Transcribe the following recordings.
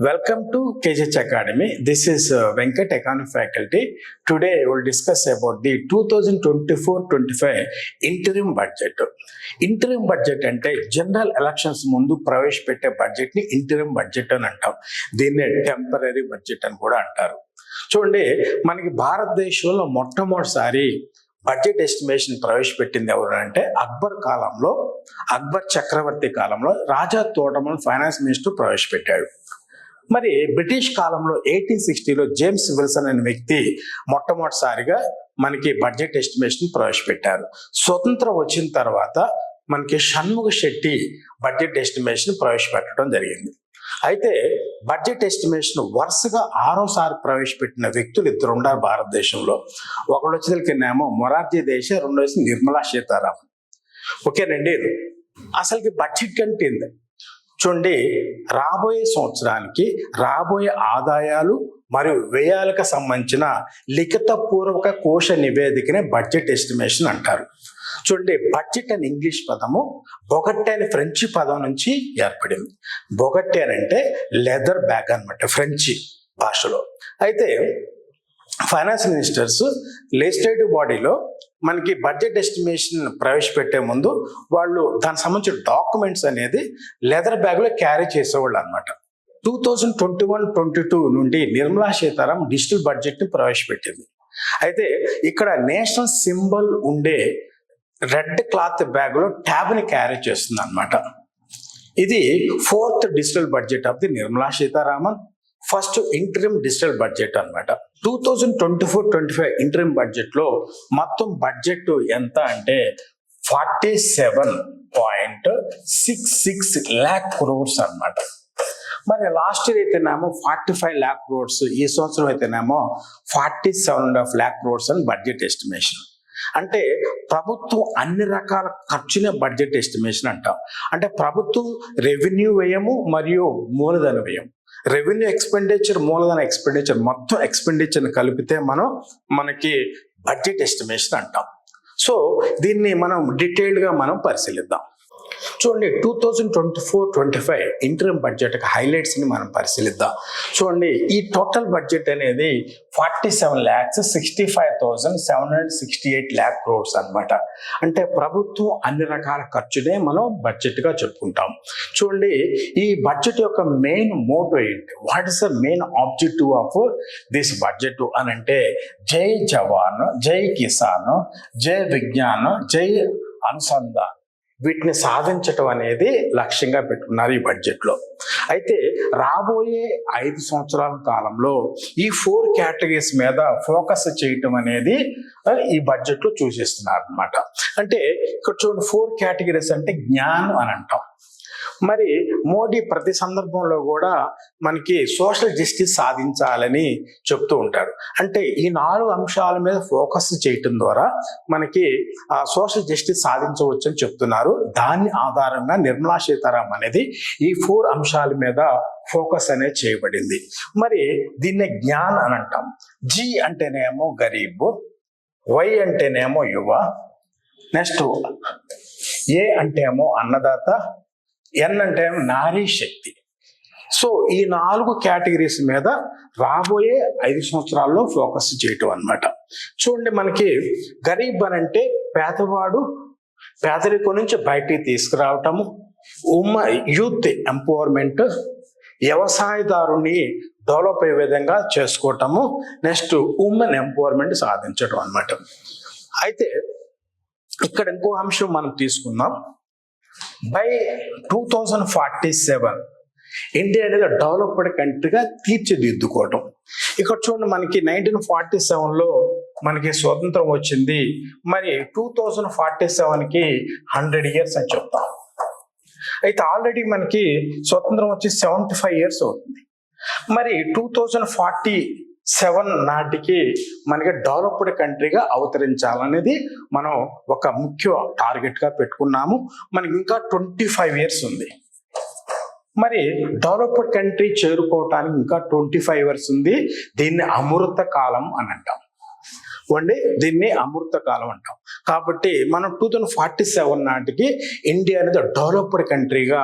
Welcome to KJH Academy. This is Venkat, Economic Faculty. Today we will discuss about the 2024-25 interim budget. Interim budget అంటే general elections ముందు ప్రవేశపెట్టే budget ని interim budget అని అంటాం. దీన్నే temporary budget అని కూడా అంటారు. చూడండి, మనకి భారతదేశంలో మొట్టమొదటిసారి బడ్జెట్ ఎస్టిమేషన్ ప్రవేశపెట్టింది ఎవరు అంటే అక్బర్ చక్రవర్తి కాలంలో రాజా తోటమల్ ఫైనాన్స్ మినిస్టర్ ప్రవేశపెట్టాడు. మరి బ్రిటిష్ కాలంలో 1860లో జేమ్స్ విల్సన్ అనే వ్యక్తి మొట్టమొదటిసారిగా మనకి బడ్జెట్ ఎస్టిమేషన్ ప్రవేశపెట్టారు. స్వతంత్రం వచ్చిన తర్వాత మనకి షణ్ముగ శెట్టి బడ్జెట్ ఎస్టిమేషన్ ప్రవేశపెట్టడం జరిగింది. అయితే బడ్జెట్ ఎస్టిమేషన్ వరుసగా 6సారి ప్రవేశపెట్టిన వ్యక్తులు ఇద్దరు ఉన్నారు భారతదేశంలో. ఒకళ్ళు వచ్చేసరికినేమో మొరార్జీ దేశాయ్, రెండో వచ్చి నిర్మలా సీతారామన్. ఓకేనండి, అసలుకి బడ్జెట్ అంటే చూడండి, రాబోయే సంవత్సరానికి రాబోయే ఆదాయాలు మరియు వ్యయాలకు సంబంధించిన లిఖితపూర్వక కోశ నివేదికనే బడ్జెట్ ఎస్టిమేషన్ అంటారు. చూడండి, బడ్జెట్ అనే ఇంగ్లీష్ పదము బొగట్టె అనే ఫ్రెంచి పదం నుంచి ఏర్పడింది. బొగట్టె అని అంటే లెదర్ బ్యాగ్ అనమాట ఫ్రెంచి భాషలో. అయితే ఫైనాన్స్ మినిస్టర్స్ లెజిస్లేటివ్ బాడీలో మనకి బడ్జెట్ ఎస్టిమేషన్ ప్రవేశపెట్టే ముందు వాళ్ళు దానికి సంబంధించిన డాక్యుమెంట్స్ అనేది లెదర్ బ్యాగ్లో క్యారీ చేసేవాళ్ళు అనమాట. 2021-22 నుండి నిర్మలా సీతారామన్ డిజిటల్ బడ్జెట్ని ప్రవేశపెట్టింది. అయితే ఇక్కడ నేషనల్ సింబల్ ఉండే రెడ్ క్లాత్ బ్యాగ్లో ట్యాబ్ని క్యారీ చేస్తుంది అనమాట. ఇది 4th digital budget of the Nirmala Sitharaman, first interim digital budget అనమాట. 2024-25 ఇంటరిమ్ బడ్జెట్ లో మొత్తం బడ్జెట్ ఎంత అంటే 47.66 lakh crores అనమాట. మరి లాస్ట్ ఇయర్ అయితేనేమో 45 lakh crores, ఈ సంవత్సరం అయితేనేమో 47.5 lakh crores అని బడ్జెట్ ఎస్టిమేషన్. అంటే ప్రభుత్వం అన్ని రకాల ఖర్చునే బడ్జెట్ ఎస్టిమేషన్ అంటాం. అంటే ప్రభుత్వం రెవెన్యూ వ్యయము మరియు మూలధన వ్యయం, రెవెన్యూ ఎక్స్పెండిచర్, మూలధన ఎక్స్పెండిచర్, మొత్తం ఎక్స్పెండిచర్ని కలిపితే మనకి బడ్జెట్ ఎస్టిమేషన్ అంటాం. సో దీన్ని మనం డీటెయిల్డ్గా మనం పరిశీలిద్దాం. చూడండి, 2024-25 ఇంటరిమ్ బడ్జెట్ హైలైట్స్ ని మనం పరిశీలిద్దాం. చూడండి, ఈ టోటల్ బడ్జెట్ అనేది 47,65,768 lakh crores అనమాట. అంటే ప్రభుత్వం అన్ని రకాల ఖర్చునే మనం బడ్జెట్ గా చెప్పుకుంటాం. చూడండి, ఈ బడ్జెట్ యొక్క మెయిన్ మోటో ఏంటి, what is the main objective of this budget అని అంటే జై జవాన్, జై కిసాన్, జై విజ్ఞాన్, జై అనుసంధాన్, వీటిని సాధించటం అనేది లక్ష్యంగా పెట్టుకున్నారు ఈ బడ్జెట్లో. అయితే రాబోయే 5 సంవత్సరాల కాలంలో ఈ 4 కేటగిరీస్ మీద ఫోకస్ చేయటం అనేది ఈ బడ్జెట్లో సూచిస్తున్నారు అనమాట. అంటే ఇక్కడ చూడండి, 4 కేటగిరీస్ అంటే జ్ఞానం అని అంటాం. మరి మోడీ ప్రతి సందర్భంలో కూడా మనకి సోషల్ జస్టిస్ సాధించాలని చెప్తూ ఉంటారు. అంటే ఈ 4 అంశాల మీద ఫోకస్ చేయటం ద్వారా మనకి సోషల్ జస్టిస్ సాధించవచ్చు అని చెప్తున్నారు. దాని ఆధారంగా నిర్మలా సీతారామన్ అనేది ఈ 4 అంశాల మీద ఫోకస్ అనేది చేయబడింది. మరి దీన్నే జ్ఞాన్ అని అంటాం. జీ అంటేనేమో గరీబ్, వై అంటేనేమో యువ, నెక్స్ట్ ఏ అంటేమో అన్నదాత, ఎన్ అంటే నారీ శక్తి. సో ఈ 4 కేటగిరీస్ మీద రాబోయే 5 సంవత్సరాల్లో ఫోకస్ చేయటం అనమాట. చూడండి, మనకి గరీబ్ అని అంటే పేదవాడు పేదరికం నుంచి బయటికి తీసుకురావటము, యూత్ ఎంపవర్మెంట్, వ్యవసాయదారుని డెవలప్ అయ్యే విధంగా చేసుకోవటము, నెక్స్ట్ ఉమెన్ ఎంపవర్మెంట్ సాధించడం అనమాట. అయితే ఇక్కడ ఇంకో అంశం మనం తీసుకుందాం. బై 2047 ఇండియా అనేది డెవలప్డ్ కంట్రీగా తీర్చిదిద్దుకోవటం. ఇక్కడ చూడండి, మనకి 1947లో మనకి స్వతంత్రం వచ్చింది. మరి 2047కి 100 years అని చెప్తాం. అయితే ఆల్రెడీ మనకి స్వతంత్రం వచ్చి 75 years అవుతుంది. మరి 2047 నాటికి మనకి డెవలప్డ్ కంట్రీగా అవతరించాలనేది మనం ఒక ముఖ్య టార్గెట్ గా పెట్టుకున్నాము. మనకి ఇంకా 25 years ఉంది. మరి డెవలప్డ్ కంట్రీ చేరుకోవటానికి ఇంకా 25 years ఉంది. దీన్ని అమృత కాలం అని అంటాం. వండి దీన్ని అమృత కాలం అంటాం. కాబట్టి మనం 2047 నాటికి ఇండియా అనేది డెవలప్డ్ కంట్రీగా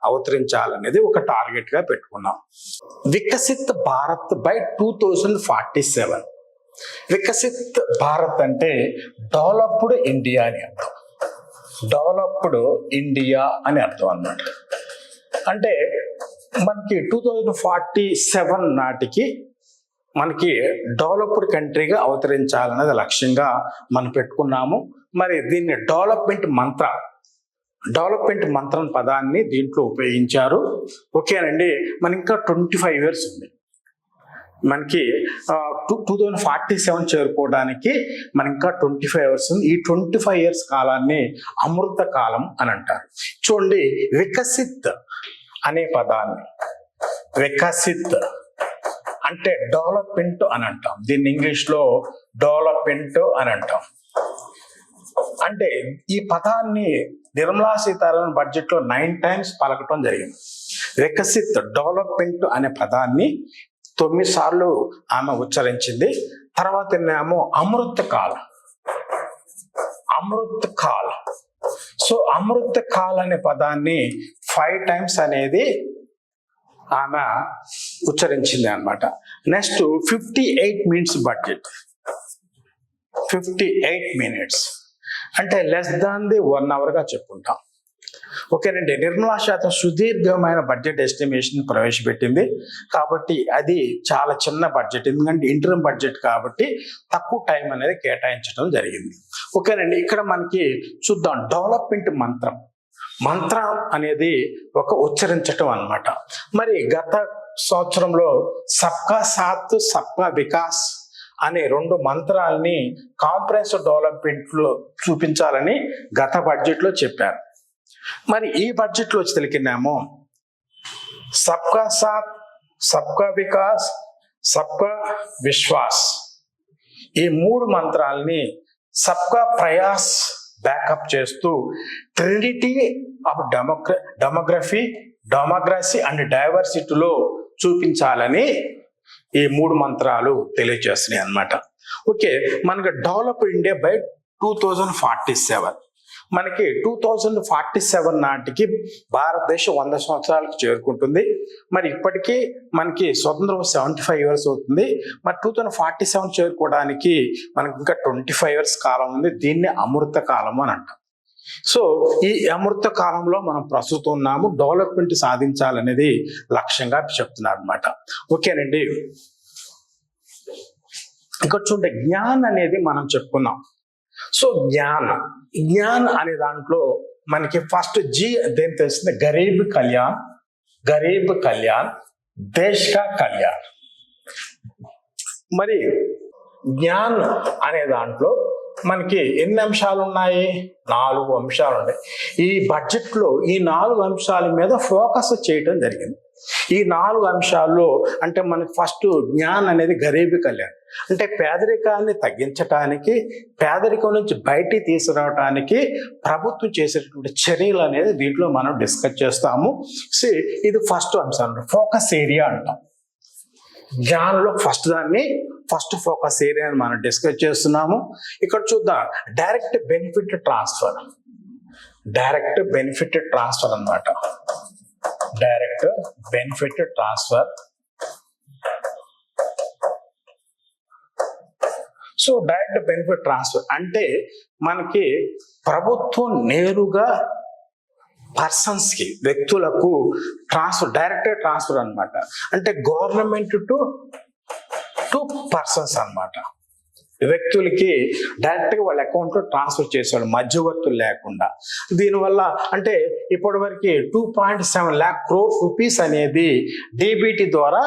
అవతరించాలనేది ఒక టార్గెట్ గా పెట్టుకున్నాం. వికసిత్ భారత్ బై 2047. వికసిత్ భారత్ అంటే డెవలప్డ్ ఇండియా అని అర్థం. డెవలప్డ్ ఇండియా అని అర్థం అన్నమాట. అంటే మనకి 2047 నాటికి మనకి డెవలప్డ్ కంట్రీగా అవతరించాలనేది లక్ష్యంగా మనం పెట్టుకున్నాము. మరి దీన్ని డెవలప్మెంట్ మంత్రం పదాన్ని దీంట్లో ఉపయోగించారు. ఓకేనండి. మన ఇంకా 25 years ఉంది. మనకి 2047 చేరుకోవడానికి మన ఇంకా 25 years ఉంది. ఈ 25 years కాలాన్ని అమృత కాలం అని అంటారు. చూడండి, వికసిత్ అనే పదాన్ని, వికసిత్ అంటే డెవలప్మెంట్ అని అంటాం. దీన్ని ఇంగ్లీష్లో డెవలప్మెంట్ అని అంటాం. అంటే ఈ పదాన్ని నిర్మలా సీతారామన్ బడ్జెట్లో 9 times పలకటం జరిగింది. వికసిత్ డెవలప్మెంట్ అనే పదాన్ని 9 సార్లు ఆమె ఉచ్చరించింది. తర్వాత ఏమో అమృత కాల్. సో అమృత కాల్ అనే పదాన్ని 5 times అనేది ఆమె ఉచ్చరించింది అనమాట. Next 58 minutes budget. 58 minutes అంటే లెస్ దాన్ ది 1 hour గా చెప్పుకుంటాం. ఓకేనండి. నిర్మలా శాతం సుదీర్ఘమైన బడ్జెట్ ఎస్టిమేషన్ ప్రవేశపెట్టింది. కాబట్టి అది చాలా చిన్న బడ్జెట్, ఎందుకంటే ఇంటర్మ్ బడ్జెట్ కాబట్టి తక్కువ టైం అనేది కేటాయించడం జరిగింది. ఓకేనండి. ఇక్కడ మనకి చూద్దాం, డెవలప్మెంట్ మంత్రం అనేది ఒక ఉచ్చరించటం అన్నమాట. మరి గత సంవత్సరంలో సబ్కా సాత్ సబ్కా వికాస్ అనే 2 మంత్రాలని కాంప్రహెన్సివ్ డెవలప్మెంట్ లో చూపించాలని గత బడ్జెట్ లో చెప్పారు. మరి ఈ బడ్జెట్ లో వచ్చి తెలికినామో సబ్కా సాత్ సబ్కా వికాస్ సబ్కా విశ్వాస్, ఈ 3 మంత్రాలని సబ్కా ప్రయాస్ బ్యాకప్ చేస్తూ ట్రినిటీ ఆఫ్ డెమోక్రసీ అండ్ డైవర్సిటీలో చూపించాలని ఈ 3 మంత్రాలు తెలియజేస్తున్నాయి అన్నమాట. ఓకే, మనకి డెవలప్డ్ ఇండియా బై 2047. మనకి 2047 నాటికి భారతదేశం 100 సంవత్సరాలకు చేరుకుంటుంది. మరి ఇప్పటికీ మనకి స్వతంత్రం 75 years అవుతుంది. మరి 2047 చేరుకోవడానికి మనకి ఇంకా 25 years కాలం ఉంది. దీన్ని అమృత కాలం అని అంటాం. సో ఈ అమృత కాలంలో మనం ప్రస్తుతం ఉన్నాము. డెవలప్మెంట్ సాధించాలనేది లక్ష్యంగా చెప్తున్నారు అనమాట. ఓకేనండి. ఇక్కడ చూడండి, జ్ఞాన్ అనేది మనం చెప్పుకున్నాం. సో జ్ఞాన్ అనే దాంట్లో మనకి ఫస్ట్ జీ దేని తెలిసింది, గరీబ్ కళ్యాణ్ దేశ్ కా కళ్యాణ్. మరి జ్ఞాన్ అనే దాంట్లో మనకి ఎన్ని అంశాలు ఉన్నాయి? 4 అంశాలు ఉన్నాయి. ఈ బడ్జెట్ లో ఈ 4 అంశాల మీద ఫోకస్ చేయటం జరిగింది. ఈ 4 అంశాల్లో అంటే మనకి ఫస్ట్ జ్ఞాన్ అనేది గరీబీ కళ్యాణ్, అంటే పేదరికాన్ని తగ్గించడానికి, పేదరికం నుంచి బయటికి తీసుకురావడానికి ప్రభుత్వం చేసేటటువంటి చర్యలు అనేది దీంట్లో మనం డిస్కస్ చేస్తాము. ఇది ఫస్ట్ అంశం, ఫోకస్ ఏరియా అంటాం. జ్ఞానంలో ఫస్ట్ ఫోకస్ ఏరియాని మనం డిస్కస్ చేస్తున్నాము. ఇక్కడ చూద్దాం, డైరెక్ట్ బెనిఫిట్ ట్రాన్స్ఫర్ అన్నమాట. Direct benefit transfer. So direct benefit transfer అంటే మనకి ప్రభుత్వం నేరుగా పర్సన్స్ కి, వ్యక్తులకు డైరెక్ట్ ట్రాన్స్ఫర్ అన్నమాట. అంటే గవర్నమెంట్ టు పర్సన్స్ అన్నమాట. వ్యక్తులకి డైరెక్ట్ గా వాళ్ళ అకౌంట్ లో ట్రాన్స్ఫర్ చేసేవాళ్ళు, మధ్యవర్తులు లేకుండా. దీనివల్ల అంటే ఇప్పటివరకు 2.7 lakh crore rupees అనేది డీబీటీ ద్వారా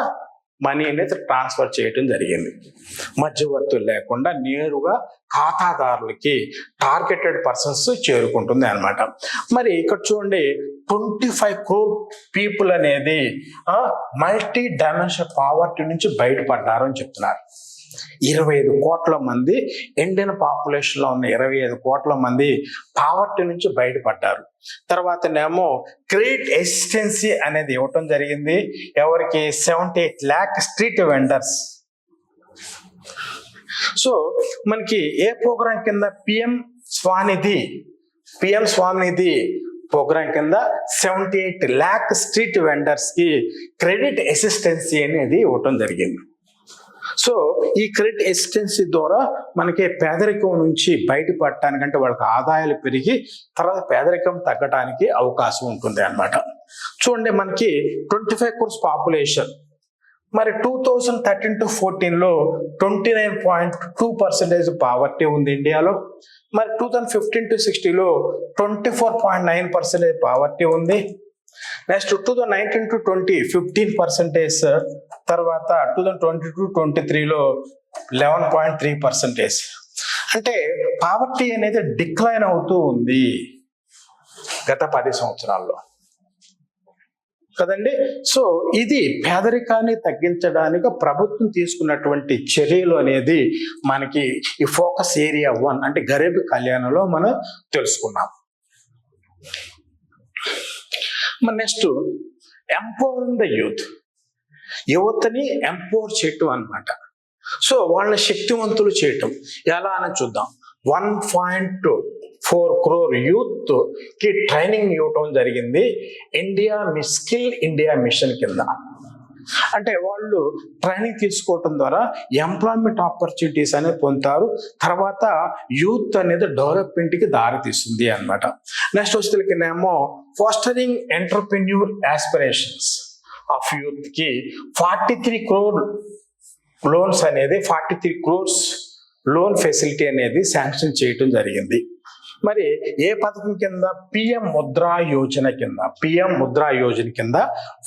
మనీ అనేది ట్రాన్స్ఫర్ చేయడం జరిగింది. మధ్యవర్తులు లేకుండా నేరుగా ఖాతాదారులకి, టార్గెటెడ్ పర్సన్స్ చేరుకుంటుంది అన్నమాట. మరి ఇక్కడ చూడండి, 25 crore పీపుల్ అనేది మల్టీ డైమెన్షన్ పావర్టీ నుంచి బయటపడ్డారు అని చెప్తున్నారు. 25 కోట్ల మంది, ఇండియన్ పాపులేషన్ లో ఉన్న 25 కోట్ల మంది పావర్టీ నుంచి బయటపడ్డారు. తర్వాతనేమో క్రెడిట్ అసిస్టెన్సీ అనేది ఇవ్వటం జరిగింది. ఎవరికి? 78 lakh స్ట్రీట్ వెండర్స్. సో మనకి ఏ ప్రోగ్రాం కింద పిఎం స్వానిధి ప్రోగ్రాం కింద 78 lakh స్ట్రీట్ వెండర్స్ కి క్రెడిట్ అసిస్టెన్సీ అనేది ఇవ్వటం జరిగింది. సో ఈ క్రెడిట్ అసిస్టెన్సీ ద్వారా మనకి పేదరికం నుంచి బయటపడటానికంటే వాళ్ళకి ఆదాయాలు పెరిగి తర్వాత పేదరికం తగ్గడానికి అవకాశం ఉంటుంది అన్నమాట. చూడండి, మనకి 25 crores పాపులేషన్, మరి 2013 to 14లో 29.2% పావర్టీ ఉంది ఇండియాలో. మరి 2015 to 16లో 24.9% పావర్టీ ఉంది. నెక్స్ట్ 2019 to 20 15%, తర్వాత 2020 to 23లో 11.3%. అంటే పావర్టీ అనేది డిక్లైన్ అవుతూ ఉంది గత 10 సంవత్సరాల్లో కదండి. సో ఇది పేదరికాన్ని తగ్గించడానికి ప్రభుత్వం తీసుకున్నటువంటి చర్యలు అనేది మనకి ఈ ఫోకస్ ఏరియా 1 అంటే గరీబ్ కళ్యాణంలో మనం తెలుసుకున్నాం. నెక్స్ట్ ఎంపవరింగ్ ద యువతని ఎంపవర్ చేయటం అన్నమాట. సో వాళ్ళని శక్తివంతులు చేయటం ఎలా అని చూద్దాం. 1.4 crore యూత్ కి ట్రైనింగ్ ఇవ్వటం జరిగింది స్కిల్ ఇండియా మిషన్ కింద. అంటే వాళ్ళు ట్రైనింగ్ తీసుకోవటం ద్వారా ఎంప్లాయ్మెంట్ ఆపర్చునిటీస్ అనేది పొందుతారు. తర్వాత యూత్ అనేది డెవలప్మెంట్ కి దారి తీస్తుంది అన్నమాట. నెక్స్ట్ వచ్చేసరికినేమో fostering entrepreneur aspirations of youth కి 43 crore లోన్స్ అనేది 43 crores లోన్ ఫెసిలిటీ అనేది శాంక్షన్ చేయటం జరిగింది. మరి ఏ పథకం కింద? పిఎం ముద్రా యోజన కింద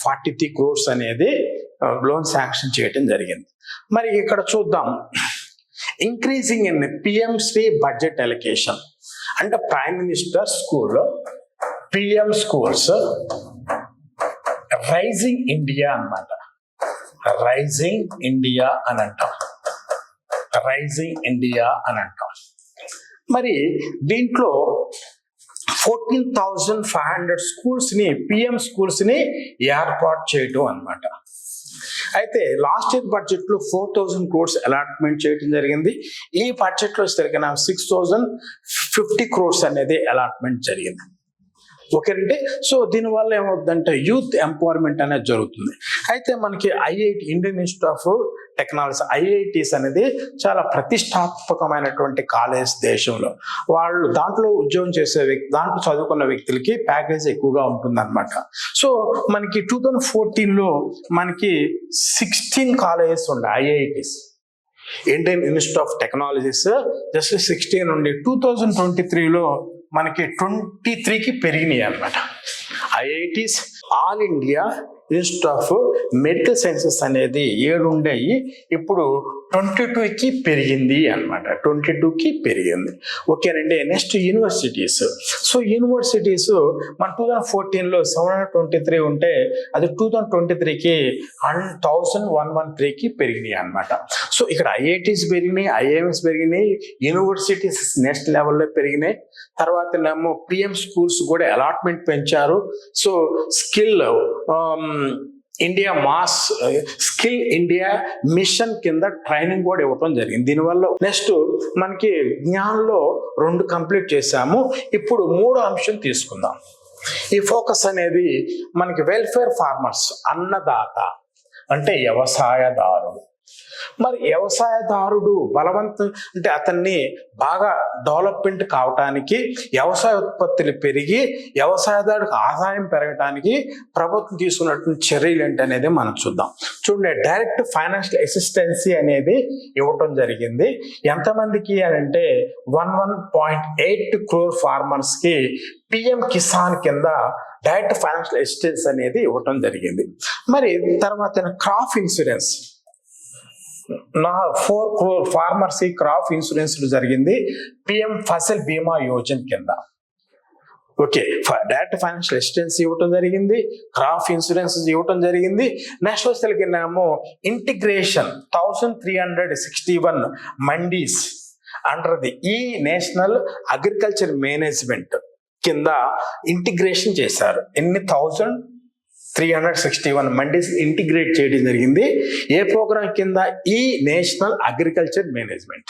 43 crores అనేది లోన్ శాంక్షన్ చేయటం జరిగింది. మరి ఇక్కడ చూద్దాం, increasing in PM Shri budget allocation అంటే prime minister school, PM schools, rising India అన్నమాట. రైజింగ్ ఇండియా అని అంటాం. మరి దీంట్లో 14,500 స్కూల్స్ ని పిఎం స్కూల్స్ ని ఏర్పాటు చేయటం అన్నమాట. అయితే లాస్ట్ ఇయర్ బడ్జెట్ లో 4,000 crores అలాట్మెంట్ చేయడం జరిగింది. ఈ బడ్జెట్ లో సరిగ్గా 6,050 crores అనేది అలాట్మెంట్ జరిగింది. ఓకేనండి. సో దీనివల్ల ఏమవుతుందంటే యూత్ ఎంపవర్మెంట్ అనేది జరుగుతుంది. అయితే మనకి Indian institute of technology IITs అనేది చాలా ప్రతిష్టాత్మకమైనటువంటి కాలేజ్ దేశంలో. వాళ్ళు దాంట్లో ఉద్యోగం చేసే దాంట్లో చదువుకున్న వ్యక్తులకి ప్యాకేజ్ ఎక్కువగా ఉంటుంది అనమాట. సో మనకి 2014లో మనకి 16 కాలేజెస్ ఉండే IITs, Indian institute of technologies just 16 ఉండి 2023లో మనకి 23కి పెరిగినాయి అన్నమాట. IITs all India institute of medical sciences అనేది 7 ఉండేవి, ఇప్పుడు 22కి పెరిగింది అనమాట. 22కి పెరిగింది. ఓకేనండి. Next universities. సో యూనివర్సిటీస్ మన 2014లో 723 ఉంటే అది 2023కి 1,113కి పెరిగినాయి అనమాట. సో ఇక్కడ ఐఐటీస్ పెరిగినాయి, ఐఐఎంస్ పెరిగినాయి, యూనివర్సిటీస్ నెక్స్ట్ లెవెల్లో పెరిగినాయి. తర్వాత ఏమో పిఎం స్కూల్స్ కూడా అలాట్మెంట్ పెంచారు. సో స్కిల్ ఇండియా మిషన్ కింద ట్రైనింగ్ కూడా ఇవ్వటం జరిగింది దీనివల్ల. నెక్స్ట్ మనకి జ్ఞానంలో 2 కంప్లీట్ చేశాము. ఇప్పుడు 3వ అంశం తీసుకుందాం. ఈ ఫోకస్ అనేది మనకి వెల్ఫేర్ ఫార్మర్స్, అన్నదాత అంటే వ్యవసాయదారుడు. మరి వ్యవసాయదారుడు బలవంతం అంటే అతన్ని బాగా డెవలప్మెంట్ కావటానికి, వ్యవసాయ ఉత్పత్తులు పెరిగి వ్యవసాయదారుడికి ఆదాయం పెరగటానికి ప్రభుత్వం తీసుకున్నటువంటి చర్యలు ఏంటి అనేది మనం చూద్దాం. చూడండి, డైరెక్ట్ ఫైనాన్షియల్ అసిస్టెన్సీ అనేది ఇవ్వటం జరిగింది. ఎంతమందికి అంటే 11.8 crore ఫార్మర్స్ కి పిఎం కిసాన్ కింద డైరెక్ట్ ఫైనాన్షియల్ అసిస్టెన్స్ అనేది ఇవ్వటం జరిగింది. మరి తర్వాత క్రాప్ ఇన్సూరెన్స్ 4 crore ఫార్మర్స్ కి క్రాప్ ఇన్సూరెన్స్ జరిగింది పిఎం ఫసల్ బీమా యోజన కింద. ఓకే, డైరెక్ట్ ఫైనాన్షియల్ అసిస్టెన్స్ ఇవ్వటం జరిగింది, క్రాప్ ఇన్సూరెన్స్ ఇవ్వటం జరిగింది. నెక్స్ట్ వచ్చేసరికినేమో integration 1361 mandis under the e national agriculture management కింద ఇంటిగ్రేషన్ చేశారు. ఎన్ని 1361 361 మండీస్ ఇంటిగ్రేట్ చేయడం జరిగింది. ఏ ప్రోగ్రామ్ కింద? ఈ నేషనల్ అగ్రికల్చర్ మేనేజ్మెంట్.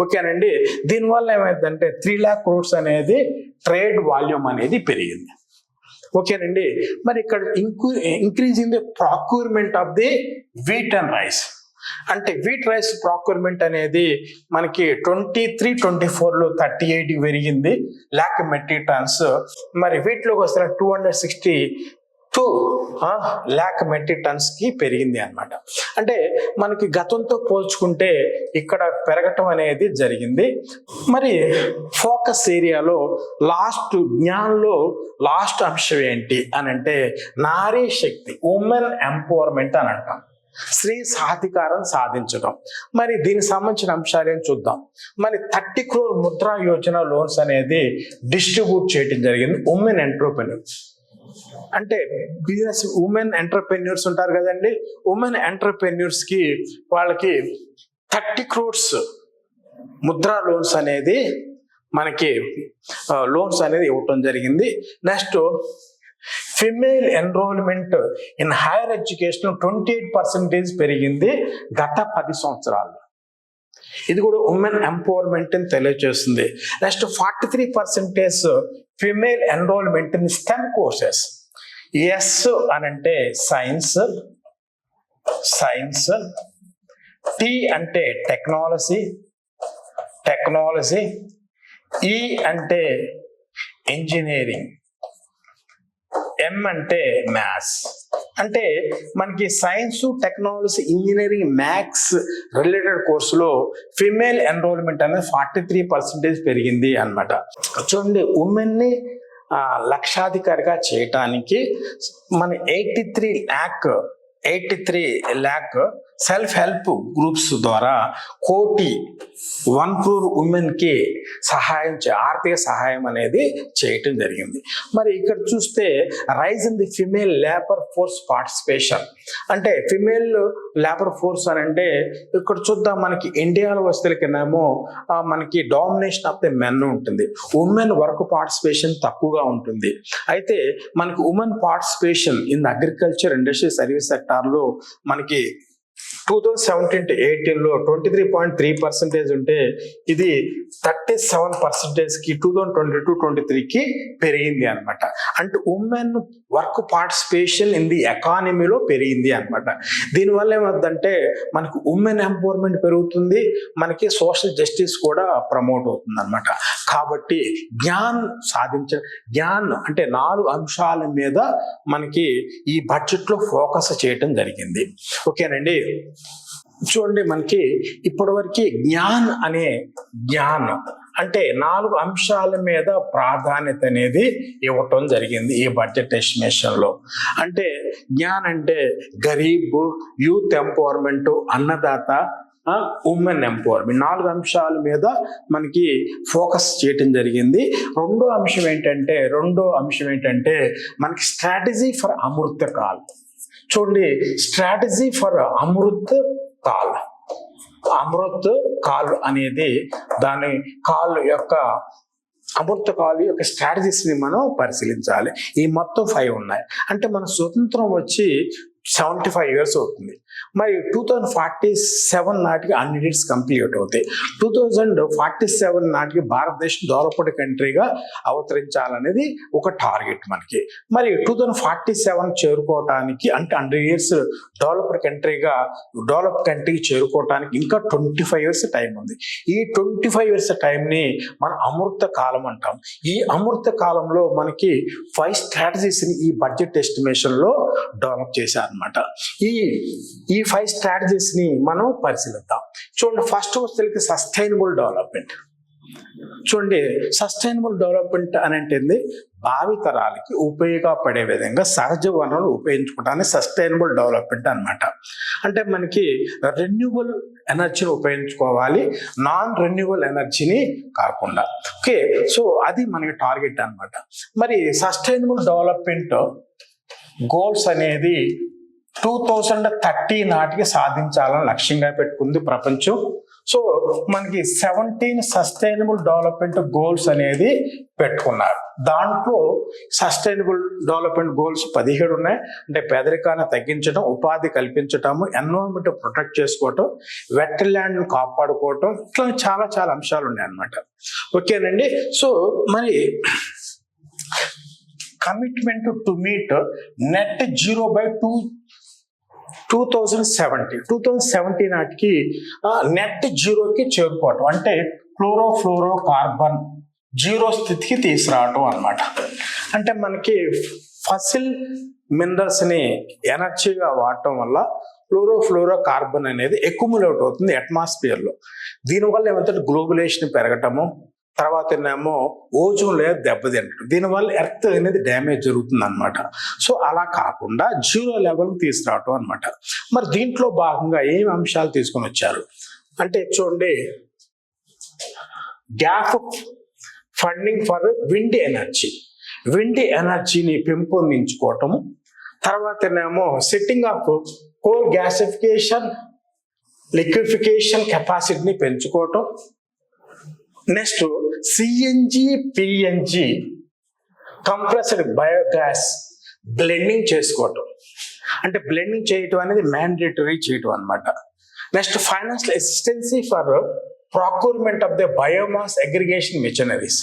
ఓకేనండి. దీనివల్ల ఏమైందంటే 3 lakh crores అనేది ట్రేడ్ వాల్యూమ్ అనేది పెరిగింది. ఓకేనండి. మరి ఇక్కడ increasing the procurement of the wheat and rice. అంటే వీట్ రైస్ ప్రాక్యూర్మెంట్ అనేది మనకి 23-24లో 38 పెరిగింది lakh మెట్రిక్ టన్స్. మరి వీటిలోకి వస్తే 262 lakh మెట్రిక్ టన్స్ కి పెరిగింది అనమాట. అంటే మనకి గతంతో పోల్చుకుంటే ఇక్కడ పెరగటం అనేది జరిగింది. మరి ఫోకస్ ఏరియాలో జ్ఞాన్లో లాస్ట్ అంశం ఏంటి అని అంటే నారీ శక్తి, ఉమెన్ ఎంపవర్మెంట్ అని అంటాం. స్త్రీ సాధికారం సాధించడం. మరి దీనికి సంబంధించిన అంశాలు ఏం చూద్దాం. మరి 30 crore ముద్రా యోజన లోన్స్ అనేది డిస్ట్రిబ్యూట్ చేయడం జరిగింది ఉమెన్ ఎంటర్‌ప్రెన్యూర్స్. అంటే బిజినెస్ ఉమెన్ ఎంటర్‌ప్రెన్యూర్స్ ఉంటారు కదండి. ఉమెన్ ఎంటర్‌ప్రెన్యూర్స్ కి వాళ్ళకి 30 crores ముద్రా లోన్స్ అనేది మనకి లోన్స్ అనేది ఇవ్వటం జరిగింది. Next female enrolment in higher education 28% పెరిగింది గత 10 సంవత్సరాల్లో. ఇది కూడా ఉమెన్ ఎంపవర్మెంట్ అని తెలియజేస్తుంది. Next 43% female enrolment in STEM courses. S అని అంటే సైన్స్, టీ అంటే టెక్నాలజీ, ఈ అంటే ఇంజనీరింగ్, ఎం అంటే మ్యాథ్స్. అంటే మనకి science, technology, engineering, maths related కోర్సులో ఫిమేల్ ఎన్రోల్మెంట్ అనేది 43% పెరిగింది అన్నమాట. చూడండి, ఉమెన్ని లక్షాధికారిగా చేయటానికి మన 83 lakh సెల్ఫ్ హెల్ప్ గ్రూప్స్ ద్వారా 1 crore ఉమెన్ కి ఆర్థిక సహాయం అనేది చేయటం జరిగింది. మరి ఇక్కడ చూస్తే rise in the female labour force participation. అంటే ఫిమేల్ లేబర్ ఫోర్స్ అని అంటే ఇక్కడ చూద్దాం, మనకి ఇండియాలో వస్తేనేమో మనకి డామినేషన్ ఆఫ్ ది మెన్ ఉంటుంది, ఉమెన్ వర్క్ పార్టిసిపేషన్ తక్కువగా ఉంటుంది. అయితే మనకి women participation in agriculture, industry, service సెక్టార్లో మనకి 2017-18లో 23.3% ఉంటే ఇది 37% కి 2022-23కి పెరిగింది అనమాట. అంటే women work participation in the ఎకానమీలో పెరిగింది అనమాట. దీనివల్ల ఏమవుతుందంటే మనకు ఉమెన్ ఎంపవర్మెంట్ పెరుగుతుంది, మనకి సోషల్ జస్టిస్ కూడా ప్రమోట్ అవుతుంది అనమాట. కాబట్టి జ్ఞాన్ అంటే 4 అంశాల మీద మనకి ఈ బడ్జెట్లో ఫోకస్ చేయటం జరిగింది. ఓకేనండి. చూడండి, మనకి ఇప్పటివరకు జ్ఞాన్ అంటే 4 అంశాల మీద ప్రాధాన్యత అనేది ఇవ్వటం జరిగింది ఈ బడ్జెట్ ఎస్టిమేషన్ లో. అంటే జ్ఞాన్ అంటే గరీబ్, యూత్ ఎంపవర్మెంట్, అన్నదాత, ఉమెన్ ఎంపవర్మెంట్ 4 అంశాల మీద మనకి ఫోకస్ చేయటం జరిగింది. రెండో అంశం ఏంటంటే మనకి స్ట్రాటజీ ఫర్ అమృత కాల్. చూడండి, స్ట్రాటజీ ఫర్ అమృత్ కాల్ అనేది దాని అమృత కాల్ యొక్క స్ట్రాటజీస్ ని మనం పరిశీలించాలి. ఈ మొత్తం 5 ఉన్నాయి. అంటే మన స్వతంత్రం వచ్చి 75 years అవుతుంది. మరి 2047 నాటికి అన్ని నీడ్స్ కంప్లీట్ అవుతాయి. 2047 నాటికి భారతదేశం డెవలప్డ్ కంట్రీగా అవతరించాలనేది ఒక టార్గెట్ మనకి. మరి 2047 చేరుకోవటానికి అంటే 100 years డెవలప్డ్ కంట్రీకి చేరుకోవటానికి ఇంకా 25 years టైం ఉంది. ఈ 25 years టైంని మనం అమృత కాలం అంటాం. ఈ అమృత కాలంలో మనకి 5 స్ట్రాటజీస్ ని ఈ బడ్జెట్ ఎస్టిమేషన్ లో డెవలప్ చేశారు అన్నమాట. ఈ 5 స్ట్రాటజీస్ ని మనం పరిశీలిద్దాం. చూడండి, ఫస్ట్ వచ్చేసరికి సస్టైనబుల్ డెవలప్మెంట్. చూడండి, సస్టైనబుల్ డెవలప్మెంట్ అని అంటే భావి తరాలకి ఉపయోగపడే విధంగా సహజ వనరులు ఉపయోగించుకోవడానికి సస్టైనబుల్ డెవలప్మెంట్ అన్నమాట. అంటే మనకి రెన్యూవబుల్ ఎనర్జీని ఉపయోగించుకోవాలి, నాన్ రెన్యూవబుల్ ఎనర్జీని కాకుండా. ఓకే, సో అది మనకి టార్గెట్ అన్నమాట. మరి సస్టైనబుల్ డెవలప్మెంట్ గోల్స్ అనేది 2030 నాటికి సాధించాలని లక్ష్యంగా పెట్టుకుంది ప్రపంచం. సో మనకి 17 సస్టైనబుల్ డెవలప్మెంట్ గోల్స్ అనేది పెట్టుకున్నారు. దాంట్లో సస్టైనబుల్ డెవలప్మెంట్ గోల్స్ 17 ఉన్నాయి. అంటే పేదరికాన్ని తగ్గించడం, ఉపాధి కల్పించటము, ఎన్విరాన్మెంట్ ప్రొటెక్ట్ చేసుకోవటం, వెట్ ల్యాండ్ కాపాడుకోవటం, ఇట్లా చాలా చాలా అంశాలు ఉన్నాయి అన్నమాట. ఓకేనండి. సో మరి commitment to meet net zero by 2070 నాటికి నెట్ జీరోకి చేరుకోవటం, అంటే క్లోరోఫ్లోరో కార్బన్ జీరో స్థితికి తీసుకురావటం అన్నమాట. అంటే మనకి ఫసిల్ మినరల్స్ ని ఎనర్జీగా వాడటం వల్ల క్లోరోఫ్లోరో కార్బన్ అనేది అక్యుములేట్ అవుతుంది అట్మాస్ఫియర్ లో. దీనివల్ల ఏమంటే గ్లోబులేషన్ పెరగటము, తర్వాత ఏమో ఓజోన్ లేయర్ దెబ్బతింటం, దీనివల్ల ఎర్త్ అనేది డ్యామేజ్ జరుగుతుంది అనమాట. సో అలా కాకుండా జీరో లెవెల్ తీసుకురావటం అనమాట. మరి దీంట్లో భాగంగా ఏం అంశాలు తీసుకొని వచ్చారు అంటే చూడండి, గ్యాప్ ఫండింగ్ ఫర్ విండ్ ఎనర్జీని పెంపొందించుకోవటము, తర్వాత ఏమో setting of coal gasification liquefaction కెపాసిటీని పెంచుకోవటం, next CNG PNG compressed biogas blending చేసుకోవటం, అంటే బ్లెండింగ్ చేయటం అనేది మ్యాండేటరీ చేయటం అనమాట. Next financial assistance for procurement of the biomass aggregation machineries,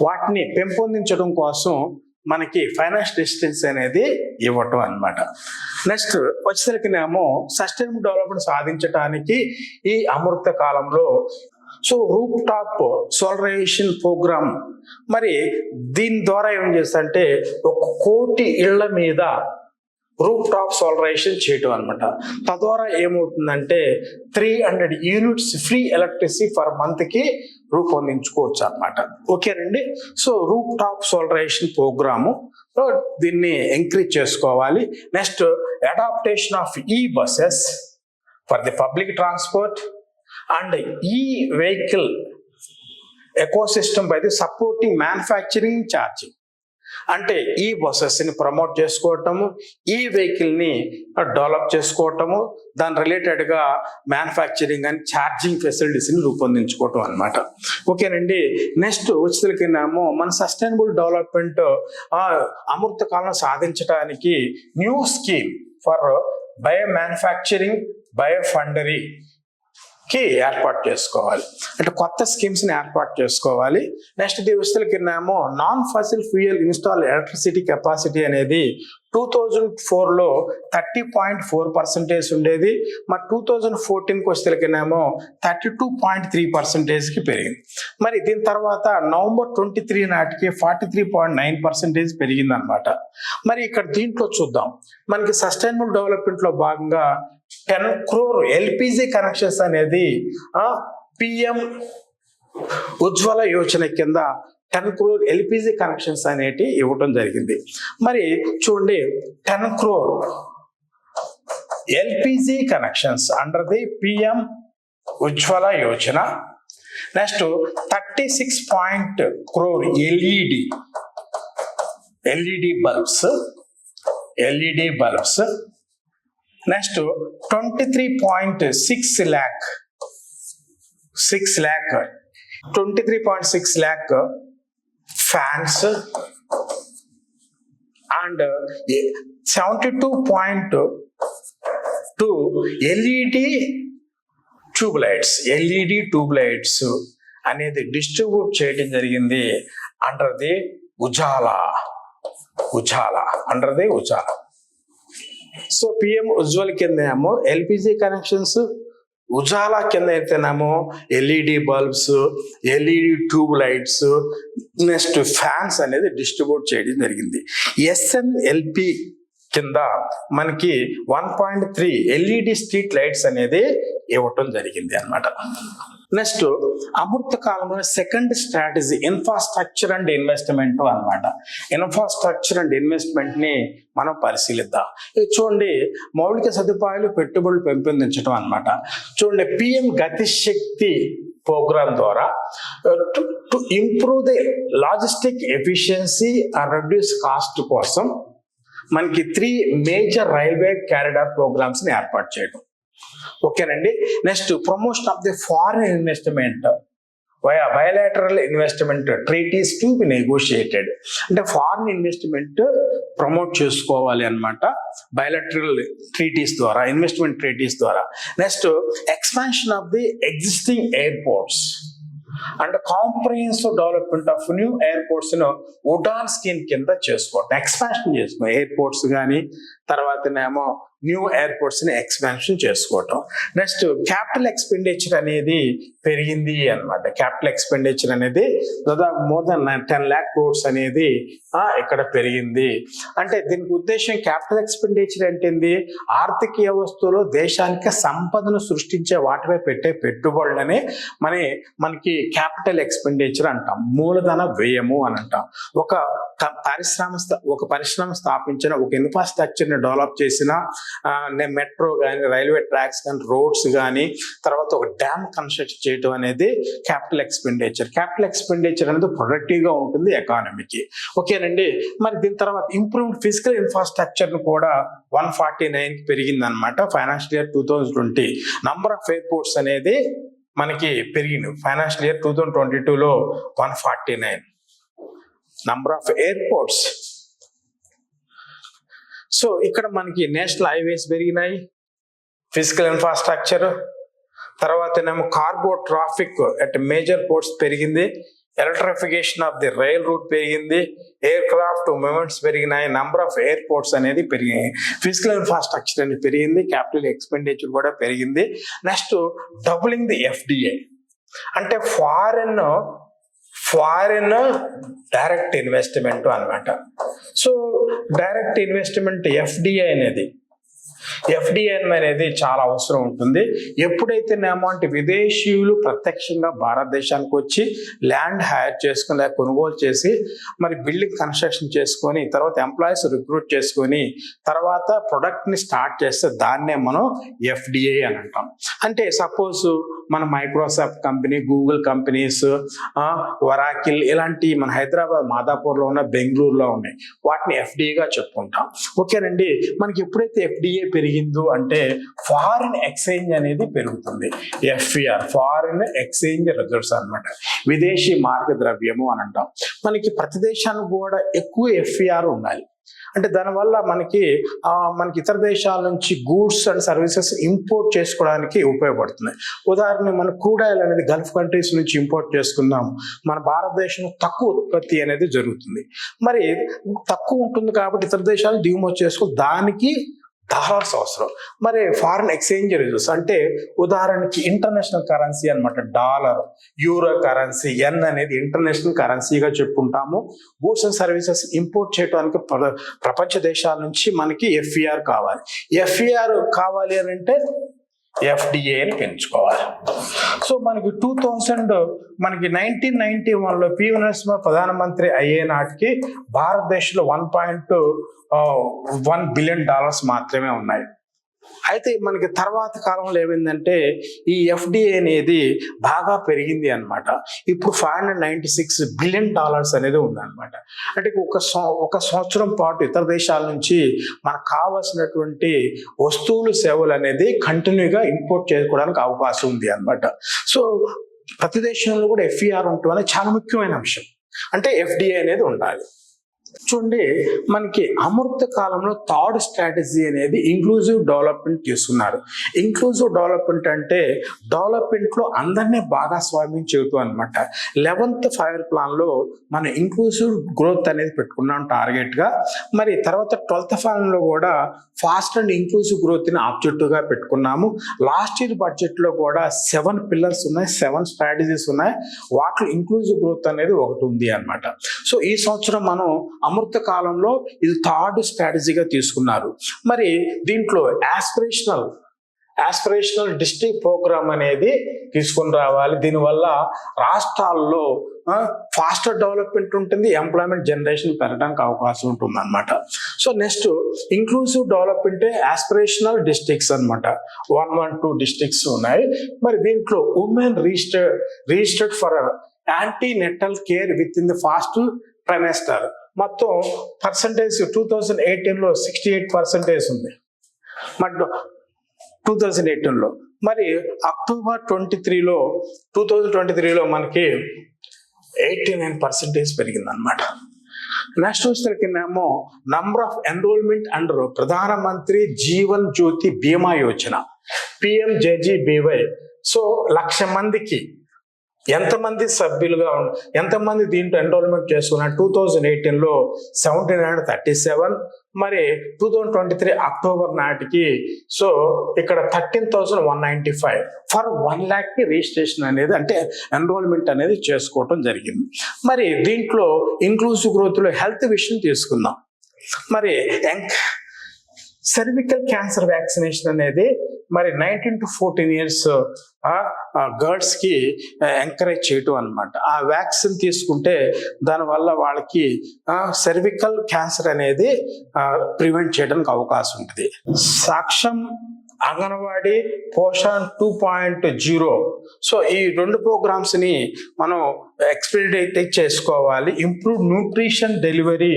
వాటిని పెంపొందించడం కోసం మనకి ఫైనాన్షియల్ అసిస్టెన్స్ అనేది ఇవ్వటం అనమాట. నెక్స్ట్ వచ్చేసరికినేమో సస్టైనబుల్ డెవలప్మెంట్ సాధించడానికి ఈ అమృత కాలంలో so rooftop solarisation programme, మరి దీని ద్వారా ఏం చేస్తుంటే 1 కోటి ఇళ్ల మీద రూప్ టాప్ సోలరైజేషన్ చేయటం అనమాట. తద్వారా ఏమవుతుందంటే 300 units free electricity for month కి రూపొందించుకోవచ్చు అనమాట. ఓకేనండి. So rooftop solarisation programme దీన్ని ఎంకరేజ్ చేసుకోవాలి. Next adaptation of e buses for the public transport and e-vehicle ecosystem by the supporting manufacturing charging, అంటే ఈ బసెస్ ని ప్రమోట్ చేసుకోవటము, ఈ వెహికల్ ని డెవలప్ చేసుకోవటము, దాని రిలేటెడ్ గా మ్యానుఫ్యాక్చరింగ్ అండ్ ఛార్జింగ్ ఫెసిలిటీస్ ని రూపొందించుకోవటం అనమాట. ఓకేనండి. నెక్స్ట్ వచ్చేసరికినేమో మన సస్టైనబుల్ డెవలప్మెంట్ అమృత కాలం సాధించడానికి new scheme for bio manufacturing bio foundry కి ఏర్పాటు చేసుకోవాలి, అంటే కొత్త స్కీమ్స్ ని ఏర్పాటు చేసుకోవాలి. నెక్స్ట్ దివసలకినేమో non fossil fuel install electricity capacity అనేది 2004లో 30.4% ఉండేది. మరి 2014కి వచ్చేసరికినేమో 32.3%కి పెరిగింది. మరి దీని తర్వాత నవంబర్ 23 నాటికి 43.9% పెరిగింది అనమాట. మరి ఇక్కడ దీంట్లో చూద్దాం, మనకి సస్టైనబుల్ డెవలప్మెంట్ లో భాగంగా 10 crore ఎల్పిజి కనెక్షన్స్ అనేది పిఎం ఉజ్వల యోజన కింద 10 crore ఎల్పిజి కనెక్షన్స్ అనేటి ఇవ్వడం జరిగింది. మరి చూడండి 10 crore LPG connections under the PM Ujjwala Yojana. Next 36 crore LED bulbs. Next 23.6 lakh 23.6 lakh fans and 72.2 LED tube lights అనేది డిస్ట్రిబ్యూట్ చేయడం జరిగింది under the Ujala. So PM Ujjwal కింద ఏమో ఎల్పిజి కనెక్షన్స్, ఉజాలా కింద అయితేనేమో LED bulbs, LED tube lights, next fans అనేది distribute చేయడం జరిగింది. ఎస్ఎన్ఎల్పి కింద మనకి 1.3 ఎల్ఈడి స్ట్రీట్ లైట్స్ అనేది ఇవ్వటం జరిగింది అన్నమాట. నెక్స్ట్ అమృత కాలంలో second strategy infrastructure and investment అన్నమాట. ఇన్ఫ్రాస్ట్రక్చర్ అండ్ ఇన్వెస్ట్మెంట్ ని మనం పరిశీలిద్దాం. ఇది చూడండి, మౌలిక సదుపాయాలు పెట్టుబడులు పెంపొందించడం అన్నమాట. చూడండి, పిఎం గతిశక్తి ప్రోగ్రామ్ ద్వారా to improve the logistic efficiency and reduce cost కోసం మనకి 3 మేజర్ రైల్వే కారిడార్ ప్రోగ్రామ్స్ ని ఏర్పాటు చేయడం. ఓకేనండి. Next promotion of the foreign investment via bilateral investment treaties to be negotiated. అంటే ఫారిన్ ఇన్వెస్ట్మెంట్ ప్రమోట్ చేసుకోవాలి అనమాట బయలాటరల్ ట్రీటీస్ ద్వారా, ఇన్వెస్ట్మెంట్ ట్రీటీస్ ద్వారా. Next expansion of the existing airports and comprehensive development of new airports Udan scheme కింద చేసుకోవటం, expansion చేసుకోవడం airports కానీ, తర్వాతనేమో న్యూ ఎయిర్పోర్ట్స్ ని ఎక్స్పాన్షన్ చేసుకోవటం. నెక్స్ట్ క్యాపిటల్ ఎక్స్పెండిచర్ అనేది పెరిగింది అనమాట. క్యాపిటల్ ఎక్స్పెండిచర్ అనేది దాదాపు మోర్ దెన్ 10 lakh crores అనేది ఇక్కడ పెరిగింది. అంటే దీనికి ఉద్దేశం క్యాపిటల్ ఎక్స్పెండిచర్ అంటే ఆర్థిక వ్యవస్థలో దేశానికి సంపదను సృష్టించే వాటిపై పెట్టే పెట్టుబడులని మనకి క్యాపిటల్ ఎక్స్పెండిచర్ అంటాం, మూలధన వ్యయము అని అంటాం. ఒక పరిశ్రమ స్థాపించిన, ఒక ఇన్ఫ్రాస్ట్రక్చర్ ని డెవలప్ చేసిన, మెట్రో కానీ, రైల్వే ట్రాక్స్ కానీ, రోడ్స్ కానీ, తర్వాత ఒక డ్యామ్ కన్స్ట్రక్ట్ చేయడం అనేది క్యాపిటల్ ఎక్స్పెండిచర్. క్యాపిటల్ ఎక్స్పెండిచర్ అనేది ప్రొడక్టివ్ గా ఉంటుంది ఎకానమీకి. ఓకేనండి. మరి దీని తర్వాత ఇంప్రూవ్డ్ ఫిజికల్ ఇన్ఫ్రాస్ట్రక్చర్ ను కూడా 149 పెరిగింది అనమాట. Financial year 2020 number of airports అనేది మనకి పెరిగింది. ఫైనాన్షియల్ ఇయర్ 2022లో 149 నంబర్ ఆఫ్ ఎయిర్పోర్ట్స్. సో ఇక్కడ మనకి నేషనల్ హైవేస్ పెరిగినాయి, ఫిజికల్ ఇన్ఫ్రాస్ట్రక్చర్, తర్వాతనేమో cargo traffic at major ports పెరిగింది, electrification of the rail route పెరిగింది, ఎయిర్ క్రాఫ్ట్ మూవ్మెంట్స్ పెరిగినాయి, నంబర్ ఆఫ్ ఎయిర్పోర్ట్స్ అనేది పెరిగాయి, ఫిజికల్ ఇన్ఫ్రాస్ట్రక్చర్ అనేది పెరిగింది, క్యాపిటల్ ఎక్స్పెండిచర్ కూడా పెరిగింది. నెక్స్ట్ డబులింగ్ ది ఎఫ్డిఐ అంటే ఫారిన్ డైరెక్ట్ ఇన్వెస్ట్మెంట్ అన్నమాట. సో డైరెక్ట్ ఇన్వెస్ట్మెంట్ ఎఫ్డిఐ అనేది చాలా అవసరం ఉంటుంది. ఎప్పుడైతే అమౌంట్ విదేశీయులు ప్రత్యక్షంగా భారతదేశానికి వచ్చి ల్యాండ్ హైర్ చేసుకుని, లేదా కొనుగోలు చేసి, మరి బిల్డింగ్ కన్స్ట్రక్షన్ చేసుకొని, తర్వాత ఎంప్లాయీస్ రిక్రూట్ చేసుకొని, తర్వాత ప్రొడక్ట్ ని స్టార్ట్ చేస్తే దాన్నే మనం ఎఫ్డిఐ అని అంటాం. అంటే సపోజ్ మన మైక్రోసాఫ్ట్ కంపెనీ, గూగుల్ కంపెనీస్, వరాకిల్ ఇలాంటి మన హైదరాబాద్ మాదాపూర్లో ఉన్న, బెంగళూరులో ఉన్నాయి, వాటిని ఎఫ్డిఐగా చెప్పుకుంటాం. ఓకేనండి. మనకి ఎప్పుడైతే ఎఫ్డిఐ పెరిగిందో అంటే ఫారిన్ ఎక్స్చేంజ్ అనేది పెరుగుతుంది. ఎఫ్ఈఆర్ ఫారిన్ ఎక్స్చేంజ్ రిజర్వ్స్ అన్నమాట, విదేశీ మార్గ ద్రవ్యము అని అంటాం. మనకి ప్రతి దేశానికి కూడా ఎక్కువ ఎఫ్ఈఆర్ ఉండాలి. అంటే దానివల్ల మనకి ఇతర దేశాల నుంచి గూడ్స్ అండ్ సర్వీసెస్ ఇంపోర్ట్ చేసుకోవడానికి ఉపయోగపడుతుంది. ఉదాహరణ మన క్రూడ్ ఆయిల్ అనేది గల్ఫ్ కంట్రీస్ నుంచి ఇంపోర్ట్ చేసుకున్నాం, మన భారతదేశంలో తక్కువ ఉత్పత్తి అనేది జరుగుతుంది. మరి తక్కువ ఉంటుంది కాబట్టి ఇతర దేశాలు దిగుమతి చేసుకుని దానికి డాలర్స్ అవసరం. మరి ఫారిన్ ఎక్స్చేంజ్ రిజర్వ్స్ అంటే ఉదాహరణకి ఇంటర్నేషనల్ కరెన్సీ అన్నమాట. డాలర్, యూరో కరెన్సీ, ఎన్ అనేది ఇంటర్నేషనల్ కరెన్సీగా చెప్పుకుంటాము. గూడ్స్ అండ్ సర్వీసెస్ ఇంపోర్ట్ చేయడానికి ప్రపంచ దేశాల నుంచి మనకి ఎఫ్ఈఆర్ కావాలి. ఎఫ్ఈఆర్ కావాలి అని అంటే ఎఫ్డిఏని పెంచుకోవాలి. సో మనకి 1991లో పివి నరసింహ ప్రధానమంత్రి అయ్యే నాటికి భారతదేశంలో $1.1 బిలియన్ మాత్రమే ఉన్నాయి. అయితే మనకి తర్వాత కాలంలో ఏమైందంటే ఈ ఎఫ్డిఐ అనేది బాగా పెరిగింది అనమాట. ఇప్పుడు $596 బిలియన్ అనేది ఉందన్నమాట. అంటే ఒక సంవత్సరం పాటు ఇతర దేశాల నుంచి మనకు కావాల్సినటువంటి వస్తువులు, సేవలు అనేది కంటిన్యూగా ఇంపోర్ట్ చేసుకోవడానికి అవకాశం ఉంది అనమాట. సో ప్రతి దేశంలో కూడా ఎఫ్ఈఆర్ ఉండటం అనేది చాలా ముఖ్యమైన అంశం. అంటే ఎఫ్డిఐ అనేది ఉండాలి. చూడండి, మనకి అమృత కాలంలో థర్డ్ స్ట్రాటజీ అనేది ఇంక్లూజివ్ డెవలప్మెంట్ తీసుకున్నారు. ఇంక్లూజివ్ డెవలప్మెంట్ అంటే డెవలప్మెంట్ లో అందరినీ భాగస్వామ్యం చేయటం అనమాట. 11th ఫైర్ ప్లాన్ లో మనం ఇంక్లూజివ్ గ్రోత్ అనేది పెట్టుకున్నాం టార్గెట్ గా. మరి తర్వాత 12th ప్లాన్ లో కూడా ఫాస్ట్ అండ్ ఇంక్లూజివ్ గ్రోత్ ని ఆబ్జెక్టివ్ గా పెట్టుకున్నాము. లాస్ట్ ఇయర్ బడ్జెట్ లో కూడా 7 పిల్లర్స్ ఉన్నాయి, 7 స్ట్రాటజీస్ ఉన్నాయి. వాటిలో ఇంక్లూజివ్ గ్రోత్ అనేది ఒకటి ఉంది అనమాట. సో ఈ సంవత్సరం మనం అమృత కాలంలో ఇది థర్డ్ స్ట్రాటజీగా తీసుకున్నారు. మరి దీంట్లో ఆస్పిరేషనల్ డిస్ట్రిక్ట్ ప్రోగ్రామ్ అనేది తీసుకుని రావాలి. దీనివల్ల రాష్ట్రాల్లో ఫాస్టర్ డెవలప్మెంట్ ఉంటుంది, ఎంప్లాయ్మెంట్ జనరేషన్ పెరగడానికి అవకాశం ఉంటుంది అనమాట. So next inclusive development aspirational districts అనమాట. 112 డిస్ట్రిక్ట్స్ ఉన్నాయి. మరి దీంట్లో women registered for antenatal care with in the fast trimester మొత్తం పర్సంటేజ్ 2018లో 68% ఉంది. 2018లో. మరి అక్టోబర్ 2023లో మనకి 89% పెరిగిందనమాట. Next వచ్చేసరికినేమో number of enrolment under ప్రధానమంత్రి జీవన్ జ్యోతి బీమా యోజన PMJJBY. సో 1,00,000 మందికి ఎంతమంది సభ్యులుగా ఎంతమంది దీంట్లో ఎన్రోల్మెంట్ చేసుకున్నారు? 2018లో 1,737. మరి 2023 అక్టోబర్ నాటికి సో ఇక్కడ 13,195 ఫర్ 1 lakh రిజిస్ట్రేషన్ అనేది అంటే ఎన్రోల్మెంట్ అనేది చేసుకోవటం జరిగింది. మరి దీంట్లో ఇంక్లూసివ్ గ్రోత్లో హెల్త్ విషయం తీసుకుందాం. మరి సర్వికల్ క్యాన్సర్ వ్యాక్సినేషన్ అనేది మరి 19 to 14 years గర్ల్స్ కి ఎంకరేజ్ చేయటం అనమాట. ఆ వ్యాక్సిన్ తీసుకుంటే దానివల్ల వాళ్ళకి సర్వికల్ క్యాన్సర్ అనేది ప్రివెంట్ చేయడానికి అవకాశం ఉంటుంది. సాక్ష్యం అంగన్వాడీ పోషణ్ 2.0. సో ఈ 2 ప్రోగ్రామ్స్ ని మనం ఎక్స్పెడిట్ చేసుకోవాలి. Improve nutrition delivery,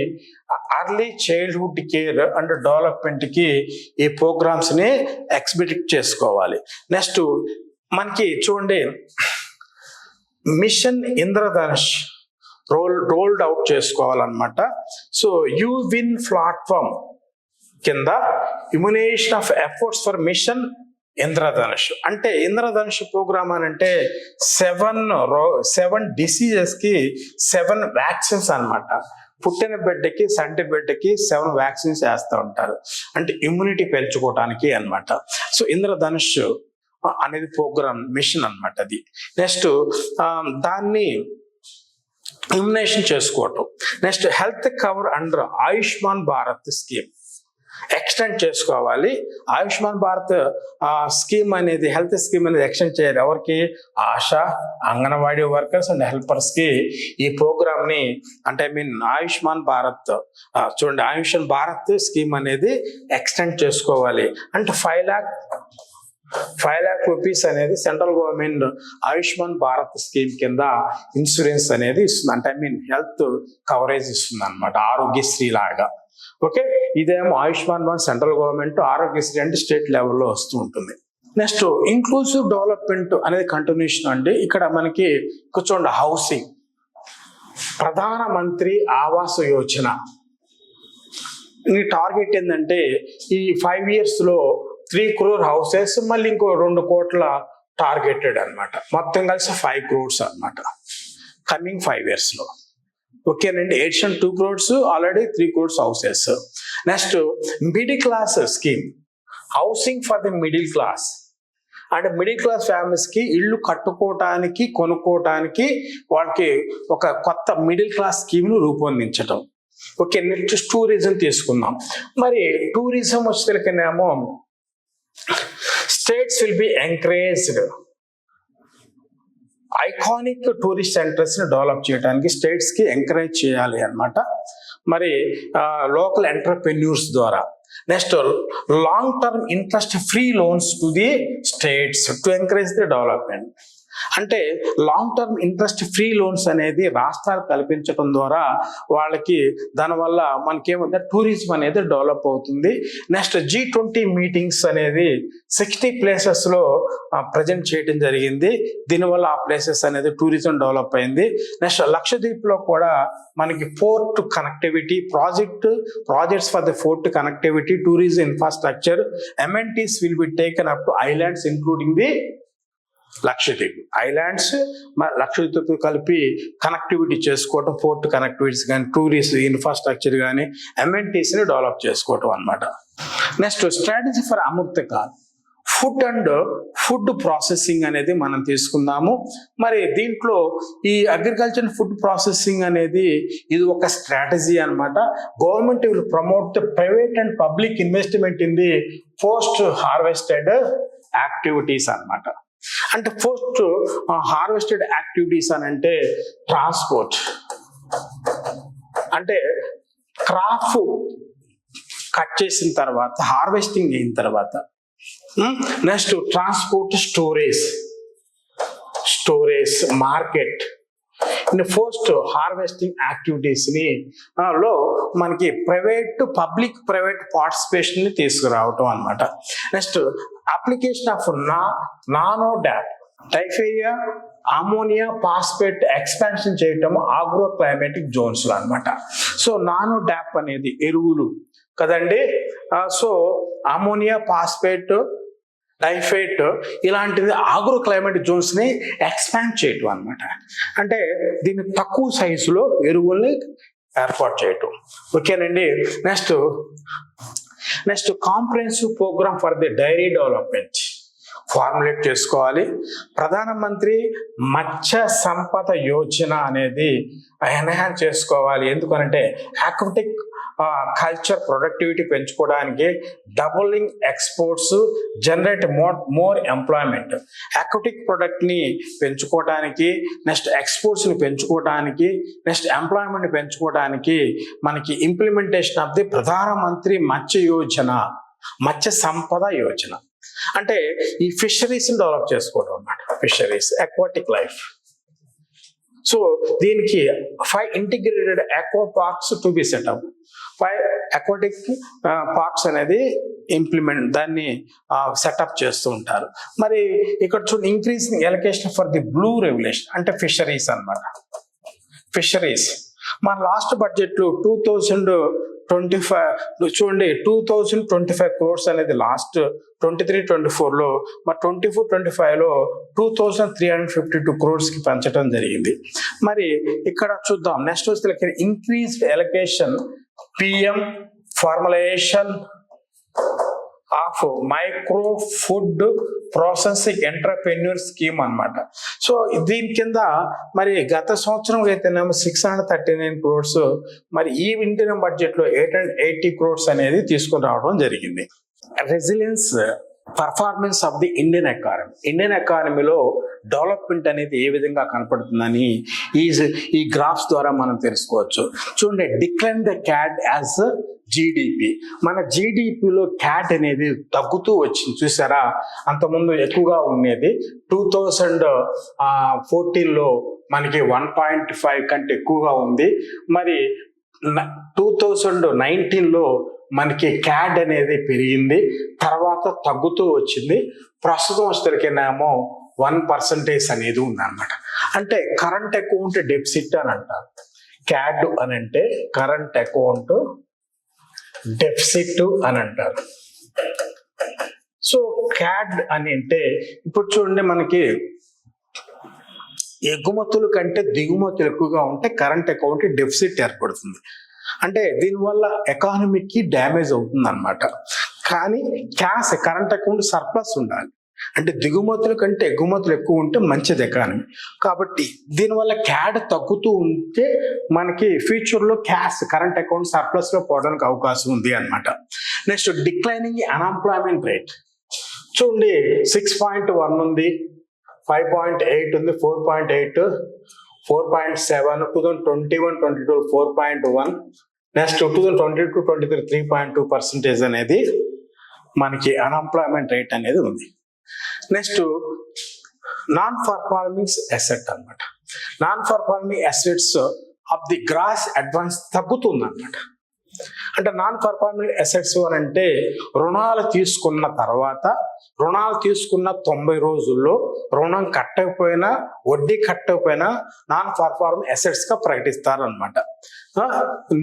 early childhood care and development కి ఈ ప్రోగ్రామ్స్ ని ఎక్స్పెడిట్ చేసుకోవాలి. నెక్స్ట్ మనకి చూడండి మిషన్ ఇంద్రధనుష్ రోల్డ్ అవుట్ చేసుకోవాలన్నమాట. సో యువిన్ ప్లాట్ఫామ్ కింద immunisation of efforts for machine Indradhanush. అంటే ఇంద్రధనుష్ ప్రోగ్రామ్ అని అంటే 7 డిసీజెస్ కి 7 వ్యాక్సిన్స్ అన్నమాట. పుట్టిన బిడ్డకి సంటి బిడ్డకి 7 వ్యాక్సిన్స్ వేస్తూ ఉంటారు, అంటే ఇమ్యూనిటీ పెంచుకోవటానికి అన్నమాట. సో ఇంద్రధనుష్ అనేది ప్రోగ్రామ్ మిషన్ అన్నమాట అది. నెక్స్ట్ దాన్ని ఇమ్యునేషన్ చేసుకోవటం. Next health cover under Ayushman Bharat scheme extend చేసుకోవాలి. ఆయుష్మాన్ భారత్ స్కీమ్ అనేది హెల్త్ స్కీమ్ అనేది ఎక్స్టెండ్ చేయాలి. ఎవరికి? ASHA, anganwadi workers and helpers కి ఈ ప్రోగ్రామ్ ని అంటే ఆయుష్మాన్ భారత్ చూడండి ఆయుష్మాన్ భారత్ స్కీమ్ అనేది ఎక్స్టెండ్ చేసుకోవాలి. అంటే 5 lakh రూపీస్ అనేది central government Ayushman Bharat scheme కింద ఇన్సూరెన్స్ అనేది ఇస్తుంది. అంటే హెల్త్ కవరేజ్ ఇస్తుంది అనమాట, ఆరోగ్యశ్రీ లాగా. ఓకే, ఇదేమో ఆయుష్మాన్ భారత్ సెంట్రల్ గవర్నమెంట్, ఆరోగ్యశ్రీ అంటే స్టేట్ లెవెల్లో వస్తూ ఉంటుంది. నెక్స్ట్ ఇంక్లూసివ్ డెవలప్మెంట్ అనేది కంటిన్యూషన్ అండి. ఇక్కడ మనకి కూర్చోండి హౌసింగ్ ప్రధానమంత్రి ఆవాస్ యోజన ఈ టార్గెట్ ఏంటంటే ఈ 5 years లో 3 crore హౌసెస్, మళ్ళీ ఇంకో 2 కోట్ల టార్గెటెడ్ అనమాట. మొత్తం కలిసి 5 crores అనమాట కమింగ్ 5 years లో. ఓకేనండి, addition 2 crores, already 3 crores houses. Next middle class scheme, housing for the middle class. అంటే మిడిల్ క్లాస్ ఫ్యామిలీస్ కి ఇల్లు కట్టుకోవటానికి కొనుక్కోవటానికి వాళ్ళకి ఒక కొత్త మిడిల్ క్లాస్ స్కీమ్ ను రూపొందించటం. ఓకే, నెక్స్ట్ టూరిజం తీసుకుందాం. మరి టూరిజం వచ్చేసరికినేమో states will be encouraged iconic tourist centres ని డెవలప్ చేయడానికి స్టేట్స్ కి ఎంకరేజ్ చేయాలి అన్నమాట. మరి లోకల్ ఎంటర్ప్రెన్యూర్స్ ద్వారా. Next long term interest free loans to the states to encourage the development. అంటే long term interest free loans అనేది రాష్ట్రాలు కల్పించడం ద్వారా వాళ్ళకి దానివల్ల మనకేమంటే టూరిజం అనేది డెవలప్ అవుతుంది. నెక్స్ట్ G20 మీటింగ్స్ అనేది 60 ప్లేసెస్లో ప్రజెంట్ చేయడం జరిగింది. దీనివల్ల ఆ ప్లేసెస్ అనేది టూరిజం డెవలప్ అయింది. నెక్స్ట్ లక్షద్వీప్లో కూడా మనకి port connectivity projects for the port connectivity, tourism infrastructure, amenities will be taken up to islands including the Lakshadweep islands. Lakshadweep కలిపి కనెక్టివిటీ చేసుకోవటం, పోర్ట్ కనెక్టివిటీస్ కానీ, టూరిస్ట్ ఇన్ఫ్రాస్ట్రక్చర్ కానీ, amenities ని డెవలప్ చేసుకోవటం అన్నమాట. Next strategy for Amrit Kaal, food and food processing అనేది మనం తీసుకుందాము. మరి దీంట్లో ఈ అగ్రికల్చర్ ఫుడ్ ప్రాసెసింగ్ అనేది ఇది ఒక స్ట్రాటజీ అన్నమాట. Government will promote the private and public investment in the post harvested activities అన్నమాట. అంటే పోస్ట్ హార్వెస్టెడ్ యాక్టివిటీస్ అని అంటే ట్రాన్స్పోర్ట్, అంటే క్రాప్ కట్ చేసిన తర్వాత హార్వెస్టింగ్ అయిన తర్వాత next transport, storage, market, post harvesting activities ని లో మనకి ప్రైవేట్ పార్టిసిపేషన్ ని తీసుకురావటం అన్నమాట. Next application of nano DAP టైఫేరియా అమోనియా ఫాస్ఫేట్ ఎక్స్పాన్షన్ చేయటం ఆగ్రో క్లైమాటిక్ జోన్స్ లో అనమాట. సో నానో డ్యాప్ అనేది ఎరువులు కదండి. సో అమోనియా ఫాస్ఫేట్ టైఫేట్ ఇలాంటిది ఆగ్రో క్లైమాటిక్ జోన్స్ ని ఎక్స్పాండ్ చేయటం అనమాట. అంటే దీన్ని తక్కువ సైజులో ఎరువుల్ని ఏర్పాటు చేయటం. ఓకేనండి. Next comprehensive programme for the dairy development formulate చేసుకోవాలి. ప్రధానమంత్రి మత్స్య సంపద యోజన అనేది ఎన్హాన్స్ చేసుకోవాలి. ఎందుకనంటే ఆక్వాటిక్ కల్చర్ ప్రొడక్టివిటీ పెంచుకోవడానికి, doubling exports, generate more employment. Aquatic product ని పెంచుకోవడానికి, నెక్స్ట్ ఎక్స్పోర్ట్స్ ని పెంచుకోవడానికి, నెక్స్ట్ ఎంప్లాయ్మెంట్ పెంచుకోవడానికి మనకి ఇంప్లిమెంటేషన్ ఆఫ్ ది ప్రధానమంత్రి మత్స్య సంపద యోజన అంటే ఈ ఫిషరీస్ డెవలప్ చేసుకోవడం అన్నమాట. Fisheries aquatic life. సో దీనికి 5 integrated aqua parks to be setup. 5 aquatic parks అనేది దాన్ని సెటప్ చేస్తూ ఉంటారు. మరి ఇక్కడ చూడండి, increasing allocation for the blue regulation అంటే ఫిషరీస్ అన్నమాట. ఫిషరీస్ మన లాస్ట్ బడ్జెట్ లో 2025 చూడండి 2025 crores అనేది లాస్ట్ 23-24 లో, మరి 24-25 లో 2352 crores కి పెంచడం జరిగింది. మరి ఇక్కడ చూద్దాం. నెక్స్ట్ వస్తే increased allocation PM formulation of micro food processing entrepreneur scheme అన్నమాట. సో దీని కింద మరి గత సంవత్సరం అయితేనేమో 639 crores, మరి ఈ ఇంటిన బడ్జెట్ లో 880 crores అనేది తీసుకుని రావడం జరిగింది. Resilience performance of the Indian ఎకానమీలో డెవలప్మెంట్ అనేది ఏ విధంగా కనపడుతుందని ఈ గ్రాఫ్స్ ద్వారా మనం తెలుసుకోవచ్చు. చూడండి, decline the CAD as GDP. మన జీడిపిలో క్యాట్ అనేది తగ్గుతూ వచ్చింది చూసారా. అంతకుముందు ఎక్కువగా ఉండేది. 2014 లో మనకి 1.5 కంటే ఎక్కువగా ఉంది. మరి 2019 లో మనకి క్యాడ్ అనేది పెరిగింది, తర్వాత తగ్గుతూ వచ్చింది. ప్రస్తుతం వచ్చేసరికేమో 1% అనేది ఉందన్నమాట. అంటే కరెంట్ అకౌంట్ డెఫిసిట్ అని అంటారు. క్యాడ్ అని అంటే కరెంట్ అకౌంట్ డెఫిసిట్ అని అంటారు. సో క్యాడ్ అని అంటే ఇప్పుడు చూడండి, మనకి ఎగుమతుల కంటే దిగుమతులు ఎక్కువగా ఉంటే కరెంట్ అకౌంట్ డెఫిసిట్ ఏర్పడుతుంది. అంటే దీనివల్ల ఎకానమీకి డ్యామేజ్ అవుతుంది అనమాట. కానీ కరెంట్ అకౌంట్ సర్ప్లస్ ఉండాలి. అంటే దిగుమతుల కంటే ఎగుమతులు ఎక్కువ ఉంటే మంచిది ఎకానమీ. కాబట్టి దీనివల్ల క్యాడ్ తగ్గుతూ ఉంటే మనకి ఫ్యూచర్ లో కరెంట్ అకౌంట్ సర్ప్లస్ లో పోవడానికి అవకాశం ఉంది అనమాట. Next declining unemployment rate. చూడండి, 6.1 ఉంది, 5.8 ఉంది, 4.8, 4.7, 2021-22 4.1, నెక్స్ట్ 2022-23 3.2% అనేది మనకి అన్ఎంప్లాయ్మెంట్ రేట్ అనేది ఉంది. నెక్స్ట్ నాన్ పర్ఫార్మింగ్ అసెట్ అన్నమాట. Non performing assets of the gross advance తగ్గుతుంది అన్నమాట. అంటే నాన్ పర్ఫార్మింగ్ అసెట్స్ అని అంటే రుణాలు తీసుకున్న 90 రోజుల్లో రుణం కట్టకపోయినా, వడ్డీ కట్టకపోయినా నాన్ పర్ఫార్మింగ్ అసెట్స్ గా ప్రకటిస్తారు అనమాట.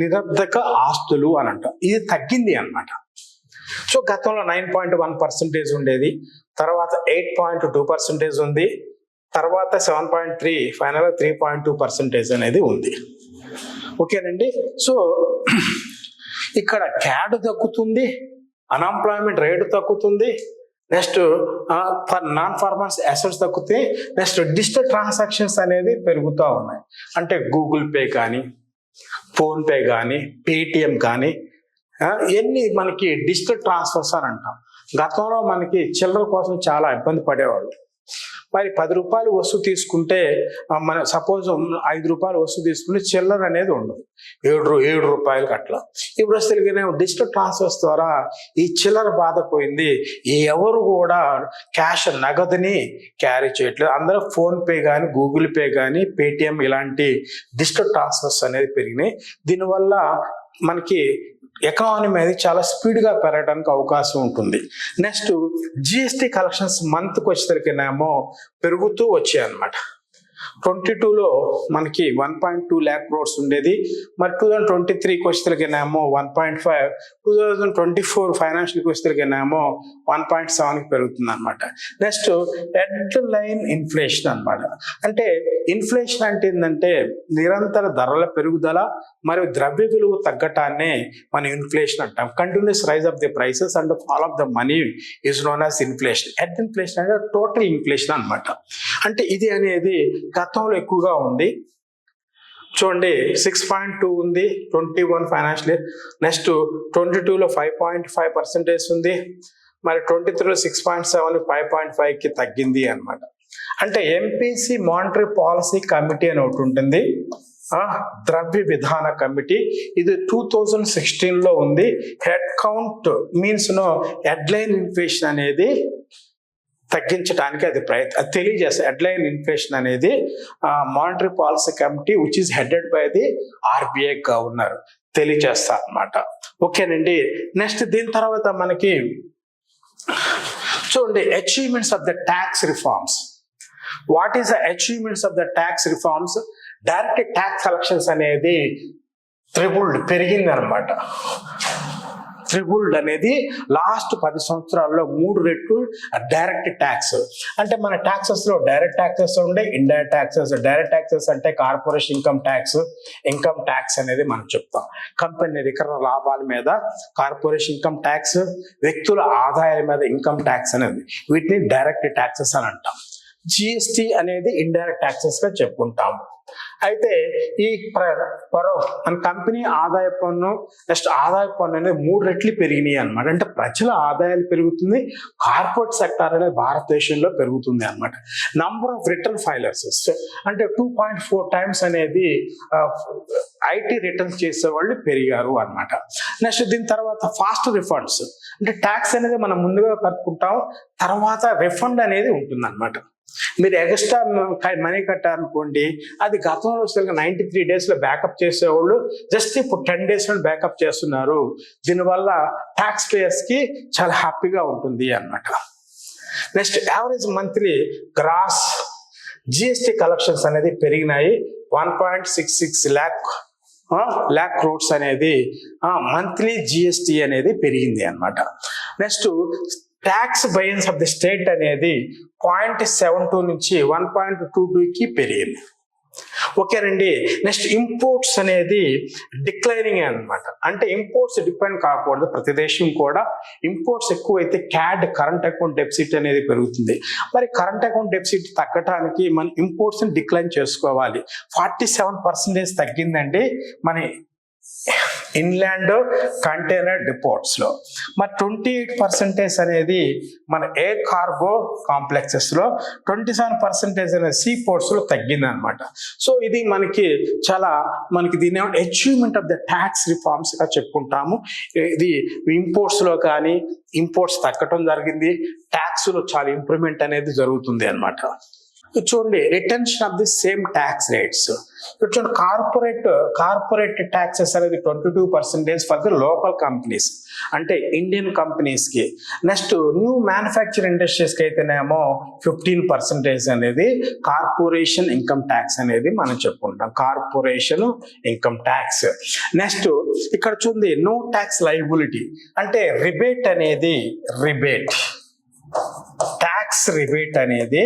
నిరర్ధక ఆస్తులు అని అంటాం. ఇది తగ్గింది అన్నమాట. సో గతంలో 9.1% ఉండేది, తర్వాత 8.2% ఉంది, తర్వాత 7.3, ఫైనల్ 3.2% అనేది ఉంది. ఓకేనండి. సో ఇక్కడ క్యాడ్ తగ్గుతుంది, అన్ఎంప్లాయ్మెంట్ రేటు తగ్గుతుంది, నెక్స్ట్ నాన్ పర్ఫార్మెన్స్ అసెట్స్ తగ్గుతాయి, నెక్స్ట్ డిజిటల్ ట్రాన్సాక్షన్స్ అనేది పెరుగుతూ ఉన్నాయి. అంటే గూగుల్ పే కానీ, ఫోన్పే కానీ, పేటిఎం కానీ ఇవన్నీ మనకి డిజిటల్ ట్రాన్స్ఫర్స్ అని అంటాం. గతంలో మనకి చిల్లర కోసం చాలా ఇబ్బంది పడేవాళ్ళు. మరి 10 రూపాయలు వస్తువు తీసుకుంటే, మన సపోజ్ 5 రూపాయలు వస్తువు తీసుకుంటే చిల్లర అనేది ఉండదు, 7 రూపాయలకి అట్లా. ఇప్పుడు అసలు డిజిటల్ ట్రాన్స్ఫర్స్ ద్వారా ఈ చిల్లర బాధ పోయింది. ఎవరు కూడా క్యాష్ నగదుని క్యారీ చేయట్లేదు. అందరూ ఫోన్పే కానీ, గూగుల్ పే కానీ, పేటిఎం ఇలాంటి డిజిటల్ ట్రాన్స్ఫర్స్ అనేది పెరిగినాయి. దీనివల్ల మనకి ఎకానమీ అనేది చాలా స్పీడ్గా పెరగడానికి అవకాశం ఉంటుంది. నెక్స్ట్ జిఎస్టీ కలెక్షన్స్ మంత్కి వచ్చేసరికినేమో పెరుగుతూ వచ్చాయి అన్నమాట. 22లో మనకి 1.2 lakh crores ఉండేది. మరి 2023కి వచ్చేసరికినేమో 1.5, 2024 ఫైనాన్షియల్కి వచ్చేసరికినేమో 1.7కి పెరుగుతుంది అనమాట. నెక్స్ట్ హెడ్ లైన్ ఇన్ఫ్లేషన్ అనమాట. అంటే ఇన్ఫ్లేషన్ అంటే ఏంటంటే నిరంతర ధరల పెరుగుదల మరియు ద్రవ్య విలువ తగ్గటాన్నే మనం ఇన్ఫ్లేషన్ అంటాం. Continuous rise of the prices and fall of the money is known as inflation. Head inflation అంటే టోటల్ ఇన్ఫ్లేషన్ అనమాట. అంటే ఇది అనేది గతంలో ఎక్కువగా ఉంది. చూడండి 6.2 ఉంది 21 ఫైనాన్షియల్ ఇయర్. నెక్స్ట్ 22లో 5.5% ఉంది. మరి 23లో 6.7, 5.5కి తగ్గింది అనమాట. అంటే ఎంపీసీ మానిటరీ పాలసీ కమిటీ అని ఒకటి ఉంటుంది, ద్రవ్య విధాన కమిటీ. ఇది 2016లో ఉంది. Head count means headline inflation అనేది తగ్గించడానికి అది తెలియజేస్తుంది. హెడ్లైన్ ఇన్ఫ్లేషన్ అనేది monetary policy committee which is headed by the RBI governor తెలియజేస్తారు అనమాట. ఓకేనండి. నెక్స్ట్ దీని తర్వాత మనకి చూడండి achievements of the tax reforms. What is the achievements of the tax reforms? Direct tax collections అనేది పెరిగింది అనమాట. ట్రిబుల్డ్ అనేది లాస్ట్ 10 సంవత్సరాల్లో 3 రెట్లు డైరెక్ట్ ట్యాక్స్. అంటే మన ట్యాక్సెస్ లో డైరెక్ట్ ట్యాక్సెస్ ఉండే, ఇండైరెక్ట్ ట్యాక్సెస్. డైరెక్ట్ ట్యాక్సెస్ అంటే కార్పొరేషన్ ఇన్కమ్ ట్యాక్స్ అనేది మనం చెప్తాం. కంపెనీ నికర లాభాల మీద కార్పొరేషన్ ఇన్కమ్ ట్యాక్స్, వ్యక్తుల ఆదాయాల మీద ఇన్కమ్ ట్యాక్స్ అనేది, వీటిని డైరెక్ట్ ట్యాక్సెస్ అని అంటాం. జిఎస్టి అనేది ఇండైరెక్ట్ ట్యాక్సెస్ గా చెప్పుకుంటాము. అయితే ఈ మన కంపెనీ ఆదాయ పన్ను, నెక్స్ట్ ఆదాయ పన్ను అనేది 3 రెట్లు పెరిగినాయి అనమాట. అంటే ప్రజల ఆదాయాలు పెరుగుతుంది, కార్పొరేట్ సెక్టార్ అనేది భారతదేశంలో పెరుగుతుంది అనమాట. నంబర్ ఆఫ్ రిటర్న్ ఫైలర్స్ అంటే 2.4 times అనేది ఐటీ రిటర్న్స్ చేసే వాళ్ళు పెరిగారు అనమాట. నెక్స్ట్ దీని తర్వాత ఫాస్ట్ రిఫండ్స్. అంటే ట్యాక్స్ అనేది మనం ముందుగా కట్టుకుంటాం, తర్వాత రిఫండ్ అనేది ఉంటుంది అనమాట. మీరు ఎక్స్ట్రా మనీ కట్టారనుకోండి, అది గతంలో 93 days బ్యాకప్ చేసేవాళ్ళు జస్ట్ ఇప్పుడు 10 days బ్యాకప్ చేస్తున్నారు. దీనివల్ల ట్యాక్స్ పేయర్స్ కి చాలా హ్యాపీగా ఉంటుంది అన్నమాట. Next average monthly gross GST collections అనేది పెరిగినాయి. 1.66 lakh crores అనేది మంత్లీ జిఎస్టి అనేది పెరిగింది అన్నమాట. Next tax buoyancy of the state అనేది 0.72 నుంచి 1.22కి పెరిగింది. ఓకేనండి. నెక్స్ట్ ఇంపోర్ట్స్ అనేది డిక్లైనింగ్ అనమాట. అంటే ఇంపోర్ట్స్ డిపెండ్ కాకూడదు, ప్రతి దేశం కూడా ఇంపోర్ట్స్ ఎక్కువైతే క్యాడ్ కరెంట్ అకౌంట్ డెఫిసిట్ అనేది పెరుగుతుంది. మరి కరెంట్ అకౌంట్ డెఫిసిట్ తగ్గటానికి మన ఇంపోర్ట్స్ ని డిక్లైన్ చేసుకోవాలి. 47% తగ్గిందండి మన ఇన్లాండ్ కంటైనర్ డిపోర్ట్స్ లో. మరి 28% అనేది మన ఎయిర్ కార్గో కాంప్లెక్సెస్ లో, 27% అనేది సీ పోర్ట్స్ లో తగ్గింది అనమాట. సో ఇది మనకి దీని achievement of the tax reforms గా చెప్పుకుంటాము. ఇది ఇంపోర్ట్స్ లో కానీ ఇంపోర్ట్స్ తగ్గటం జరిగింది, ట్యాక్స్ లో చాలా ఇంప్రూవ్మెంట్ అనేది జరుగుతుంది అనమాట. చూడండి retention of the same tax rates. చూడండి కార్పొరేట్ ట్యాక్సెస్ అనేది 22% ఫర్ ది లోకల్ కంపెనీస్, అంటే ఇండియన్ కంపెనీస్ కి. నెక్స్ట్ న్యూ మ్యానుఫ్యాక్చరింగ్ ఇండస్ట్రీస్ కి అయితేనేమో 15% అనేది కార్పొరేషన్ ఇన్కమ్ ట్యాక్స్ అనేది మనం చెప్పుకుంటాం, కార్పొరేషన్ ఇన్కమ్ ట్యాక్స్. నెక్స్ట్ ఇక్కడ చూడండి నో ట్యాక్స్ లయబిలిటీ, అంటే రిబేట్ ట్యాక్స్ రిబేట్ అనేది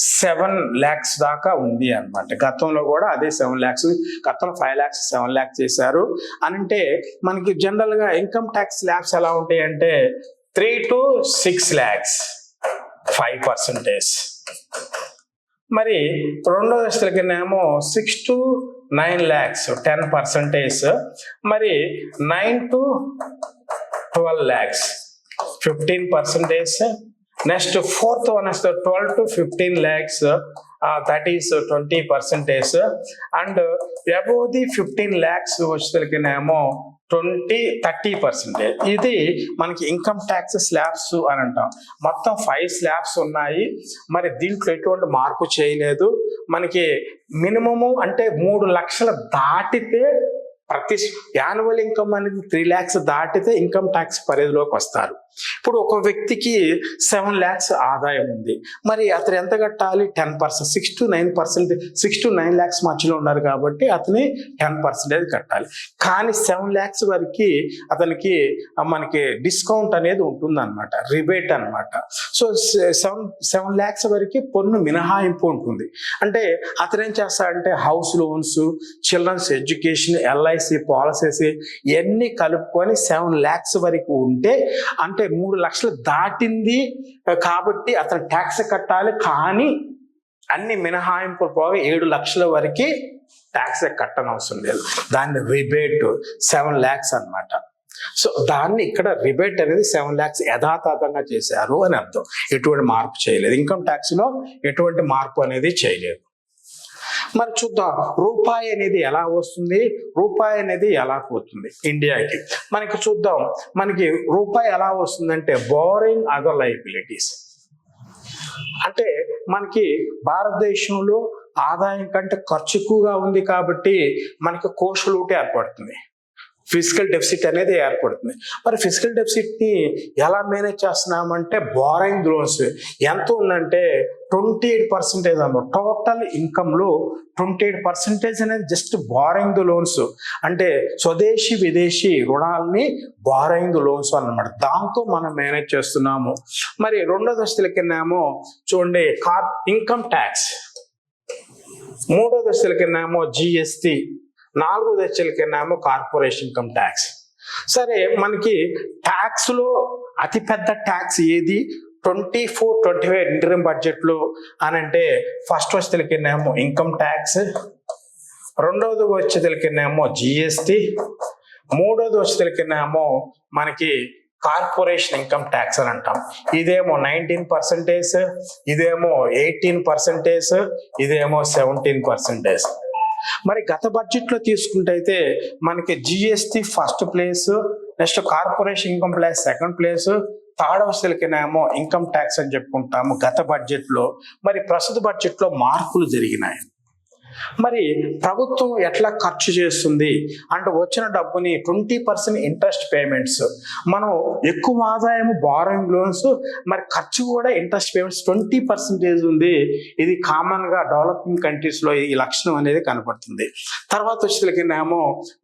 7 lakhs దాకా ఉంది అనమాట. గతంలో కూడా అదే 7 lakhs, గతంలో 5 lakhs 7 lakhs చేశారు. అంటే మనకి జనరల్ గా ఇన్కమ్ ట్యాక్స్ స్లాబ్స్ ఎలా ఉంటాయి అంటే 3 to 6 lakhs 5%. మరి రెండో దశలకినేమో 6 to 9 lakhs 10%. మరి 9 to 12 lakhs 15%. Next fourth one is the 12 to 15 lakhs, that is 20%. And above the 15 lakhs వచ్చేసరికినేమో 30%. ఇది మనకి ఇన్కమ్ ట్యాక్స్ స్లాబ్స్ అని అంటాం. మొత్తం 5 స్లాబ్స్ ఉన్నాయి. మరి దీంట్లో ఎటువంటి మార్పు చేయలేదు. మనకి మినిమము అంటే 3 లక్షలు దాటితే ప్రతి యాన్యువల్ ఇన్కమ్ అనేది 3 lakhs దాటితే ఇన్కమ్ ట్యాక్స్ పరిధిలోకి వస్తారు. ఇప్పుడు ఒక వ్యక్తికి 7 lakhs ఆదాయం ఉంది, మరి అతను ఎంత కట్టాలి? 10%, 6 to 9%, 6 to 9 lakhs మధ్యలో ఉన్నారు కాబట్టి అతని 10% కట్టాలి. కానీ 7 lakhs వరకు అతనికి మనకి డిస్కౌంట్ అనేది ఉంటుంది అనమాట, రిబేట్ అనమాట. సో 7 lakhs వరకు పన్ను మినహాయింపు ఉంటుంది. అంటే అతను ఏం చేస్తాడంటే house loans, children's education, LIC policies ఇవన్నీ కలుపుకొని 7 lakhs వరకు ఉంటే, అంటే 3 లక్షలు దాటింది కాబట్టి అతను ట్యాక్స్ కట్టాలి. కానీ అన్ని మినహాయింపులు పోగా 7 లక్షల వరకు ట్యాక్స్ కట్టనవసరం లేదు. దాన్ని రిబేట్ 7 lakhs అనమాట. సో దాన్ని ఇక్కడ రిబేట్ అనేది 7 lakhs యథాతథంగా చేశారు అని అర్థం. ఎటువంటి మార్పు చేయలేదు, ఇన్కమ్ ట్యాక్స్ లో ఎటువంటి మార్పు అనేది చేయలేదు. మరి చూద్దాం రూపాయి అనేది ఎలా వస్తుంది, రూపాయి అనేది ఎలా పోతుంది ఇండియాకి. మనకి చూద్దాం, మనకి రూపాయి ఎలా వస్తుందంటే బోరింగ్ అదర్ లయబిలిటీస్. అంటే మనకి భారతదేశంలో ఆదాయం కంటే ఖర్చు ఎక్కువగా ఉంది కాబట్టి మనకి కోశ లూటే ఏర్పడుతుంది, ఫిజికల్ డెఫిసిట్ అనేది ఏర్పడుతుంది. మరి ఫిజికల్ డెఫిసిట్ని ఎలా మేనేజ్ చేస్తున్నామంటే బారోయింగ్ లోన్స్ ఎంత ఉందంటే 28% అన్నమాట. టోటల్ ఇన్కమ్లో 28% అనేది జస్ట్ బారోయింగ్ లోన్స్, అంటే స్వదేశీ విదేశీ రుణాలని బారోయింగ్ లోన్స్ అన్నమాట. దాంతో మనం మేనేజ్ చేస్తున్నాము. మరి రెండో దశల కిందేమో చూడండి ఇన్కమ్ ట్యాక్స్, మూడో దశల కిందేమో GST, నాలుగో దశల కిందేమో కార్పొరేషన్ ఇన్కమ్ ట్యాక్స్. సరే మనకి ట్యాక్స్ లో అతిపెద్ద ట్యాక్స్ ఏది 24-25 ఇంటరిమ్ బడ్జెట్ లో అని అంటే ఫస్ట్ వచ్చేది కిందేమో ఇన్కమ్ ట్యాక్స్, రెండవది వచ్చేది కిందేమో GST, మూడోది వచ్చేది కిందేమో మనకి కార్పొరేషన్ ఇన్కమ్ ట్యాక్స్ అని అంటాం. ఇదేమో 19%, ఇదేమో 18%, ఇదేమో 17%. మరి గత బడ్జెట్ లో తీసుకుంటే అయితే మనకి GST first place, next corporation income place second place, third వచ్చేసరికినేమో ఇన్కమ్ ట్యాక్స్ అని చెప్పుకుంటాము గత బడ్జెట్ లో. మరి ప్రస్తుత బడ్జెట్ లో మార్పులు జరిగినాయి. మరి ప్రభుత్వం ఎట్లా ఖర్చు చేస్తుంది అంటే వచ్చిన డబ్బుని 20% ఇంట్రెస్ట్ పేమెంట్స్, మనం ఎక్కువ ఆదాయం బారోయింగ్ లోన్స్, మరి ఖర్చు కూడా ఇంట్రెస్ట్ పేమెంట్స్ 20% ఉంది. ఇది కామన్ గా డెవలపింగ్ కంట్రీస్ లో ఈ లక్షణం అనేది కనపడుతుంది. తర్వాత వచ్చేసరికినేమో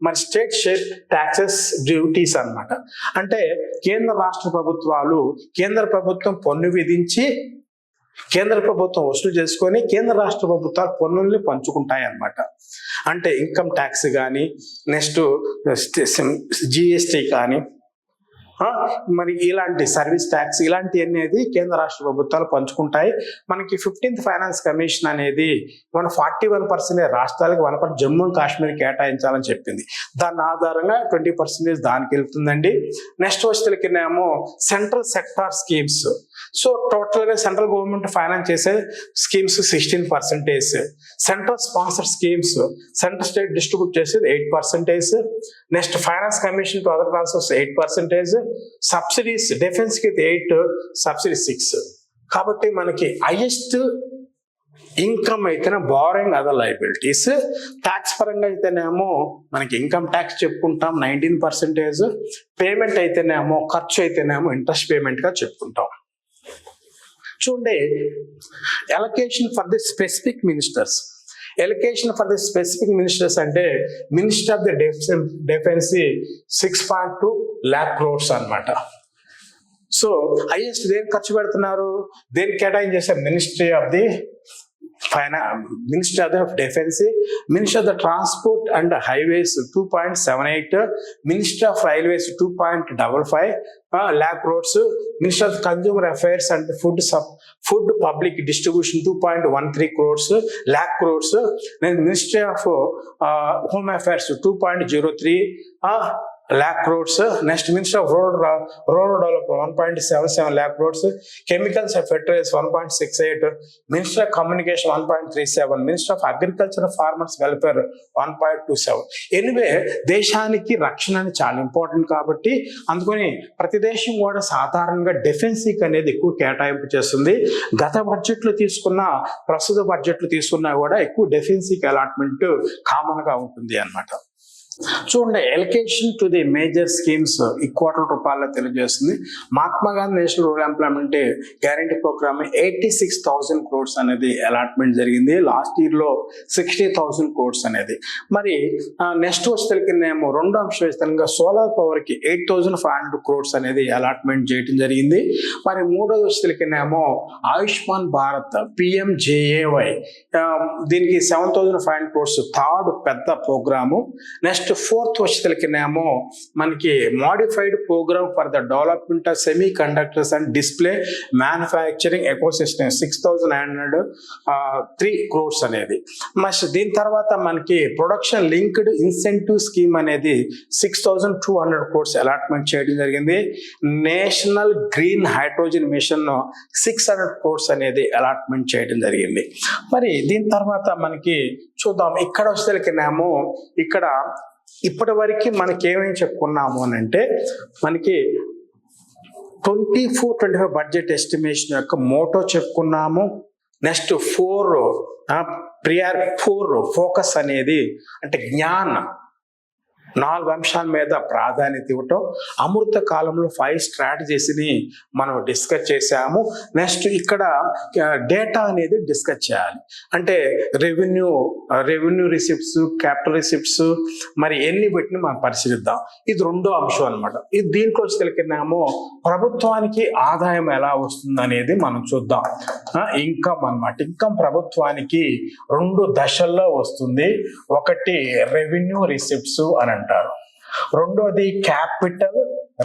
మరి స్టేట్ షేర్ ట్యాక్సెస్ డ్యూటీస్ అన్నమాట. అంటే కేంద్ర రాష్ట్ర ప్రభుత్వాలు, కేంద్ర ప్రభుత్వం పన్ను విధించి కేంద్ర ప్రభుత్వం వసూలు చేసుకొని కేంద్ర రాష్ట్ర ప్రభుత్వాలు పన్నుల్ని పంచుకుంటాయి అన్నమాట. అంటే ఇన్కమ్ ట్యాక్స్ కానీ, నెక్స్ట్ GST కానీ, మరి ఇలాంటి సర్వీస్ ట్యాక్స్ ఇలాంటివన్నీ అనేది కేంద్ర రాష్ట్ర ప్రభుత్వాలు పంచుకుంటాయి. మనకి 15th ఫైనాన్స్ కమిషన్ అనేది 41% రాష్ట్రాలకు 1% జమ్మూ అండ్ కాశ్మీర్ కేటాయించాలని చెప్పింది. దాని ఆధారంగా 20% దానికి వెళ్తుందండి. నెక్స్ట్ వచ్చేసరికినేమో central sector schemes. So total గా సెంట్రల్ గవర్నమెంట్ ఫైనాన్స్ చేసే schemes 16%, central sponsor schemes central state distribute చేసేది 8%, next finance commission to other transfers 8%, subsidies defence కి 8, సబ్సిడీ 6. కాబట్టి మనకి హైయెస్ట్ ఇన్కమ్ అయితేనే బారోయింగ్ అదర్ లయబిలిటీస్. ట్యాక్స్ పరంగా అయితేనేమో మనకి ఇన్కమ్ ట్యాక్స్ చెప్పుకుంటాం 19%, పేమెంట్ అయితేనేమో ఖర్చు అయితేనేమో ఇంట్రెస్ట్ పేమెంట్ గా చెప్పుకుంటాం. చూడండి allocation for the specific ministers. Allocation for the specific ministers అంటే minister of the defence 6.2 lakh crores అన్నమాట. సో హైయెస్ట్ దేనికి ఖర్చు పెడుతున్నారు, దేనికి కేటాయించి చేశారు? Ministry of the Ministry of the Defense, Ministry of the Transport and Highways 2.78, Ministry of Railways 2.55 lakh crores, Ministry of Consumer Affairs and Food Public Distribution 2.13 lakh crores, then Ministry of Home Affairs 2.03 lakh crores, next Ministry of Rural Development 1.77 lakh crores, Chemicals and Fertilizers 1.68, Ministry of Communication 1.37, Ministry of Agriculture and Farmers Welfare 1.27. Anyway దేశానికి రక్షణ అని చాలా important కాబట్టి అందుకని ప్రతి దేశం కూడా సాధారణంగా డిఫెన్స్కి అనేది ఎక్కువ కేటాయింపు చేస్తుంది. గత బడ్జెట్లో తీసుకున్న ప్రస్తుత బడ్జెట్లో తీసుకున్నా కూడా ఎక్కువ డిఫెన్స్కి అలాట్మెంట్ కామన్ గా ఉంటుంది అన్నమాట. చూడండి, allocation to the major schemes ఈ కోట్ల రూపాయల్లో తెలియజేస్తుంది. Mahatma Gandhi national rural employment guarantee programme 86,000 crores అనేది అలాట్మెంట్ జరిగింది. లాస్ట్ ఇయర్లో 60,000 crores అనేది. మరి నెక్స్ట్ వచ్చేసరికినేమో రెండో అంశం వేస్తానుగా సోలార్ పవర్కి 8,500 crores అనేది అలాట్మెంట్ చేయడం జరిగింది. మరి మూడోది వచ్చేసరికినేమో ఆయుష్మాన్ భారత్ PMJAY దీనికి 7,500 crores థర్డ్ పెద్ద ప్రోగ్రాము. నెక్స్ట్ ఫోర్త్ వచ్చేసరికినేమో మనకి modified programme for the development of semiconductors and display manufacturing ecosystem 6,903 crores అనేది. నెక్స్ట్ దీని తర్వాత మనకి ప్రొడక్షన్ లింక్డ్ ఇన్సెంటివ్ స్కీమ్ అనేది 6,200 crores అలాట్మెంట్ చేయడం జరిగింది. National green hydrogen mission 600 crores అనేది అలాట్మెంట్ చేయడం జరిగింది. మరి దీని తర్వాత మనకి చూద్దాం, ఇక్కడ వచ్చేసరికినేమో ఇక్కడ ఇప్పటి వరకు మనకి ఏమేమి చెప్పుకున్నాము అని అంటే మనకి 24-25 బడ్జెట్ ఎస్టిమేషన్ యొక్క మోటో చెప్పుకున్నాము. నెక్స్ట్ 4 ఫోకస్ అనేది అంటే జ్ఞానం 4 అంశాల మీద ప్రాధాన్యత ఇవ్వటం. అమృత కాలంలో 5 స్ట్రాటజీస్ని మనం డిస్కస్ చేసాము. నెక్స్ట్ ఇక్కడ డేటా అనేది డిస్కస్ చేయాలి. అంటే రెవెన్యూ రిసిప్ట్స్, క్యాపిటల్ రిసిప్ట్స్ మరి ఎన్ని పెట్టిన మనం పరిశీలిద్దాం. ఇది రెండో అంశం అనమాట. ఇది దీంట్లో తెలికినామో ప్రభుత్వానికి ఆదాయం ఎలా వస్తుంది అనేది మనం చూద్దాం. ఇన్కమ్ అనమాట. ఇన్కమ్ ప్రభుత్వానికి 2 దశల్లో వస్తుంది. ఒకటి రెవెన్యూ రిసిప్ట్స్ అని అంటారు, రెండోది క్యాపిటల్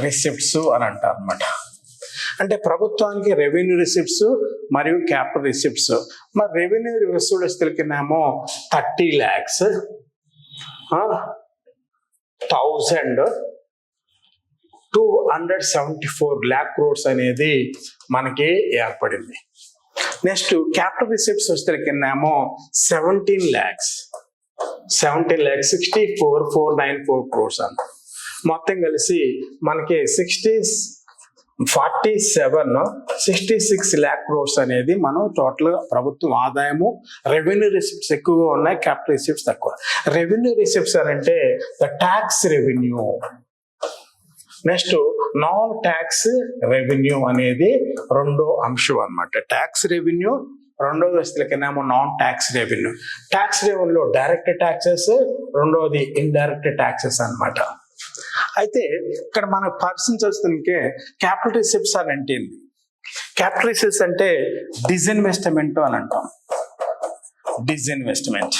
రిసిప్ట్స్ అని అంటారు అనమాట. అంటే ప్రభుత్వానికి రెవెన్యూ రిసిప్ట్స్ మరియు క్యాపిటల్ రిసిప్ట్స్. మరి రెవెన్యూ రిసిప్ట్స్ తెలికినామో 30 lakhs 1,274 lakh crores అనేది మనకి ఏర్పడింది. నెక్స్ట్ క్యాపిటల్ రిసిప్ట్స్ వచ్చేసరికినేమో 17 lakhs 64,494 crores అన్న. మొత్తం కలిసి మనకి 66 lakh crores అనేది మనం టోటల్ ప్రభుత్వం ఆదాయము. రెవెన్యూ రిసిప్ట్స్ ఎక్కువగా ఉన్నాయి, క్యాపిటల్ రిసిప్ట్స్ తక్కువ. రెవెన్యూ రిసిప్ట్స్ అని అంటే the tax revenue. Next non tax revenue అనేది రెండో అంశం అన్నమాట. ట్యాక్స్ రెవెన్యూ రెండోది వస్తేనేమో నాన్ ట్యాక్స్ రెవెన్యూ. ట్యాక్స్ రెవెన్యూలో డైరెక్ట్ ట్యాక్సెస్, రెండోది ఇండైరెక్ట్ ట్యాక్సెస్ అన్నమాట. అయితే ఇక్కడ మనం పరిశీలించే క్యాపిటల్ రిసిప్ట్స్ అని అంటే క్యాపిటల్ రిసిప్ట్స్ అంటే డిస్ఇన్వెస్ట్మెంట్ అని అంటాం. డిస్ఇన్వెస్ట్మెంట్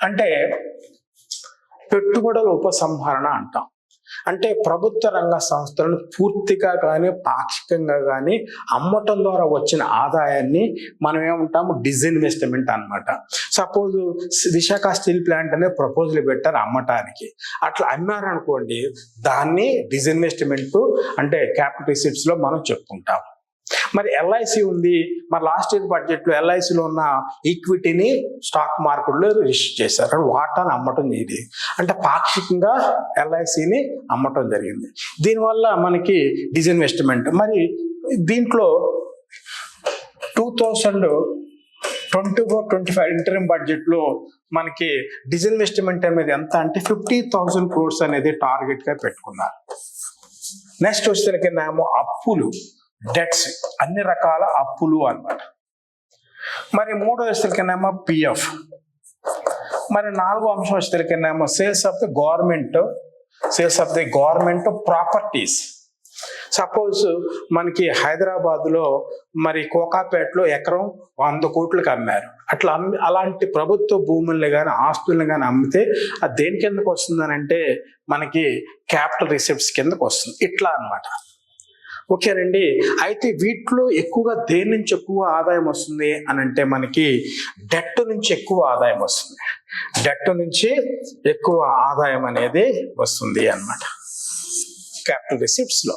అంటే పెట్టుబడుల ఉపసంహరణ అంటాం. అంటే ప్రభుత్వ రంగ సంస్థలను పూర్తిగా కానీ పాక్షికంగా కానీ అమ్మటం ద్వారా వచ్చిన ఆదాయాన్ని మనం ఏమంటాము డిస్ఇన్వెస్ట్మెంట్ అనమాట. సపోజ్ విశాఖ స్టీల్ ప్లాంట్ అనేది ప్రపోజల్ పెట్టారు అమ్మటానికి, అట్లా అమ్మారనుకోండి దాన్ని డిస్ఇన్వెస్ట్మెంట్ అంటే క్యాపిటల్ రిసిప్ట్స్ లో మనం చెప్పుకుంటాం. మరి ఎల్ఐసి ఉంది. మరి లాస్ట్ ఇయర్ బడ్జెట్లో ఎల్ఐసిలో ఉన్న ఈక్విటీని స్టాక్ మార్కెట్లో రిజిస్టర్ చేశారు. వాటాను అమ్మటం ఇది అంటే పాక్షికంగా ఎల్ఐసిని అమ్మటం జరిగింది. దీనివల్ల మనకి డిస్ఇన్వెస్ట్మెంట్. మరి దీంట్లో 2024-25 ఇంటరిమ్ బడ్జెట్లో మనకి డిస్ఇన్వెస్ట్మెంట్ అనేది ఎంత అంటే 50,000 crores అనేది టార్గెట్ గా పెట్టుకున్నారు. నెక్స్ట్ వచ్చేసరికినేమో అప్పులు, డెట్స్, అన్ని రకాల అప్పులు అన్నమాట. మరి మూడో వచ్చేసరికినేమో పిఎఫ్. మరి నాలుగో అంశం వచ్చేసరికినేమో sales of the government properties. Suppose మనకి హైదరాబాద్లో మరి కోకాపేటలో ఎకరం 100 కోట్లకు అమ్మారు. అట్లా అలాంటి ప్రభుత్వ భూముల్ని కానీ ఆస్తుల్ని కానీ అమ్మితే అది దేని కిందకు వస్తుందని అంటే మనకి క్యాపిటల్ రిసిప్ట్స్ కిందకు వస్తుంది. ఇట్లా అన్నమాట. ఓకేనండి. అయితే వీటిలో ఎక్కువగా దేని నుంచి ఎక్కువ ఆదాయం వస్తుంది అని అంటే మనకి డెట్ నుంచి ఎక్కువ ఆదాయం వస్తుంది. డెట్ నుంచి ఎక్కువ ఆదాయం అనేది వస్తుంది అన్నమాట క్యాపిటల్ రిసిప్ట్స్ లో.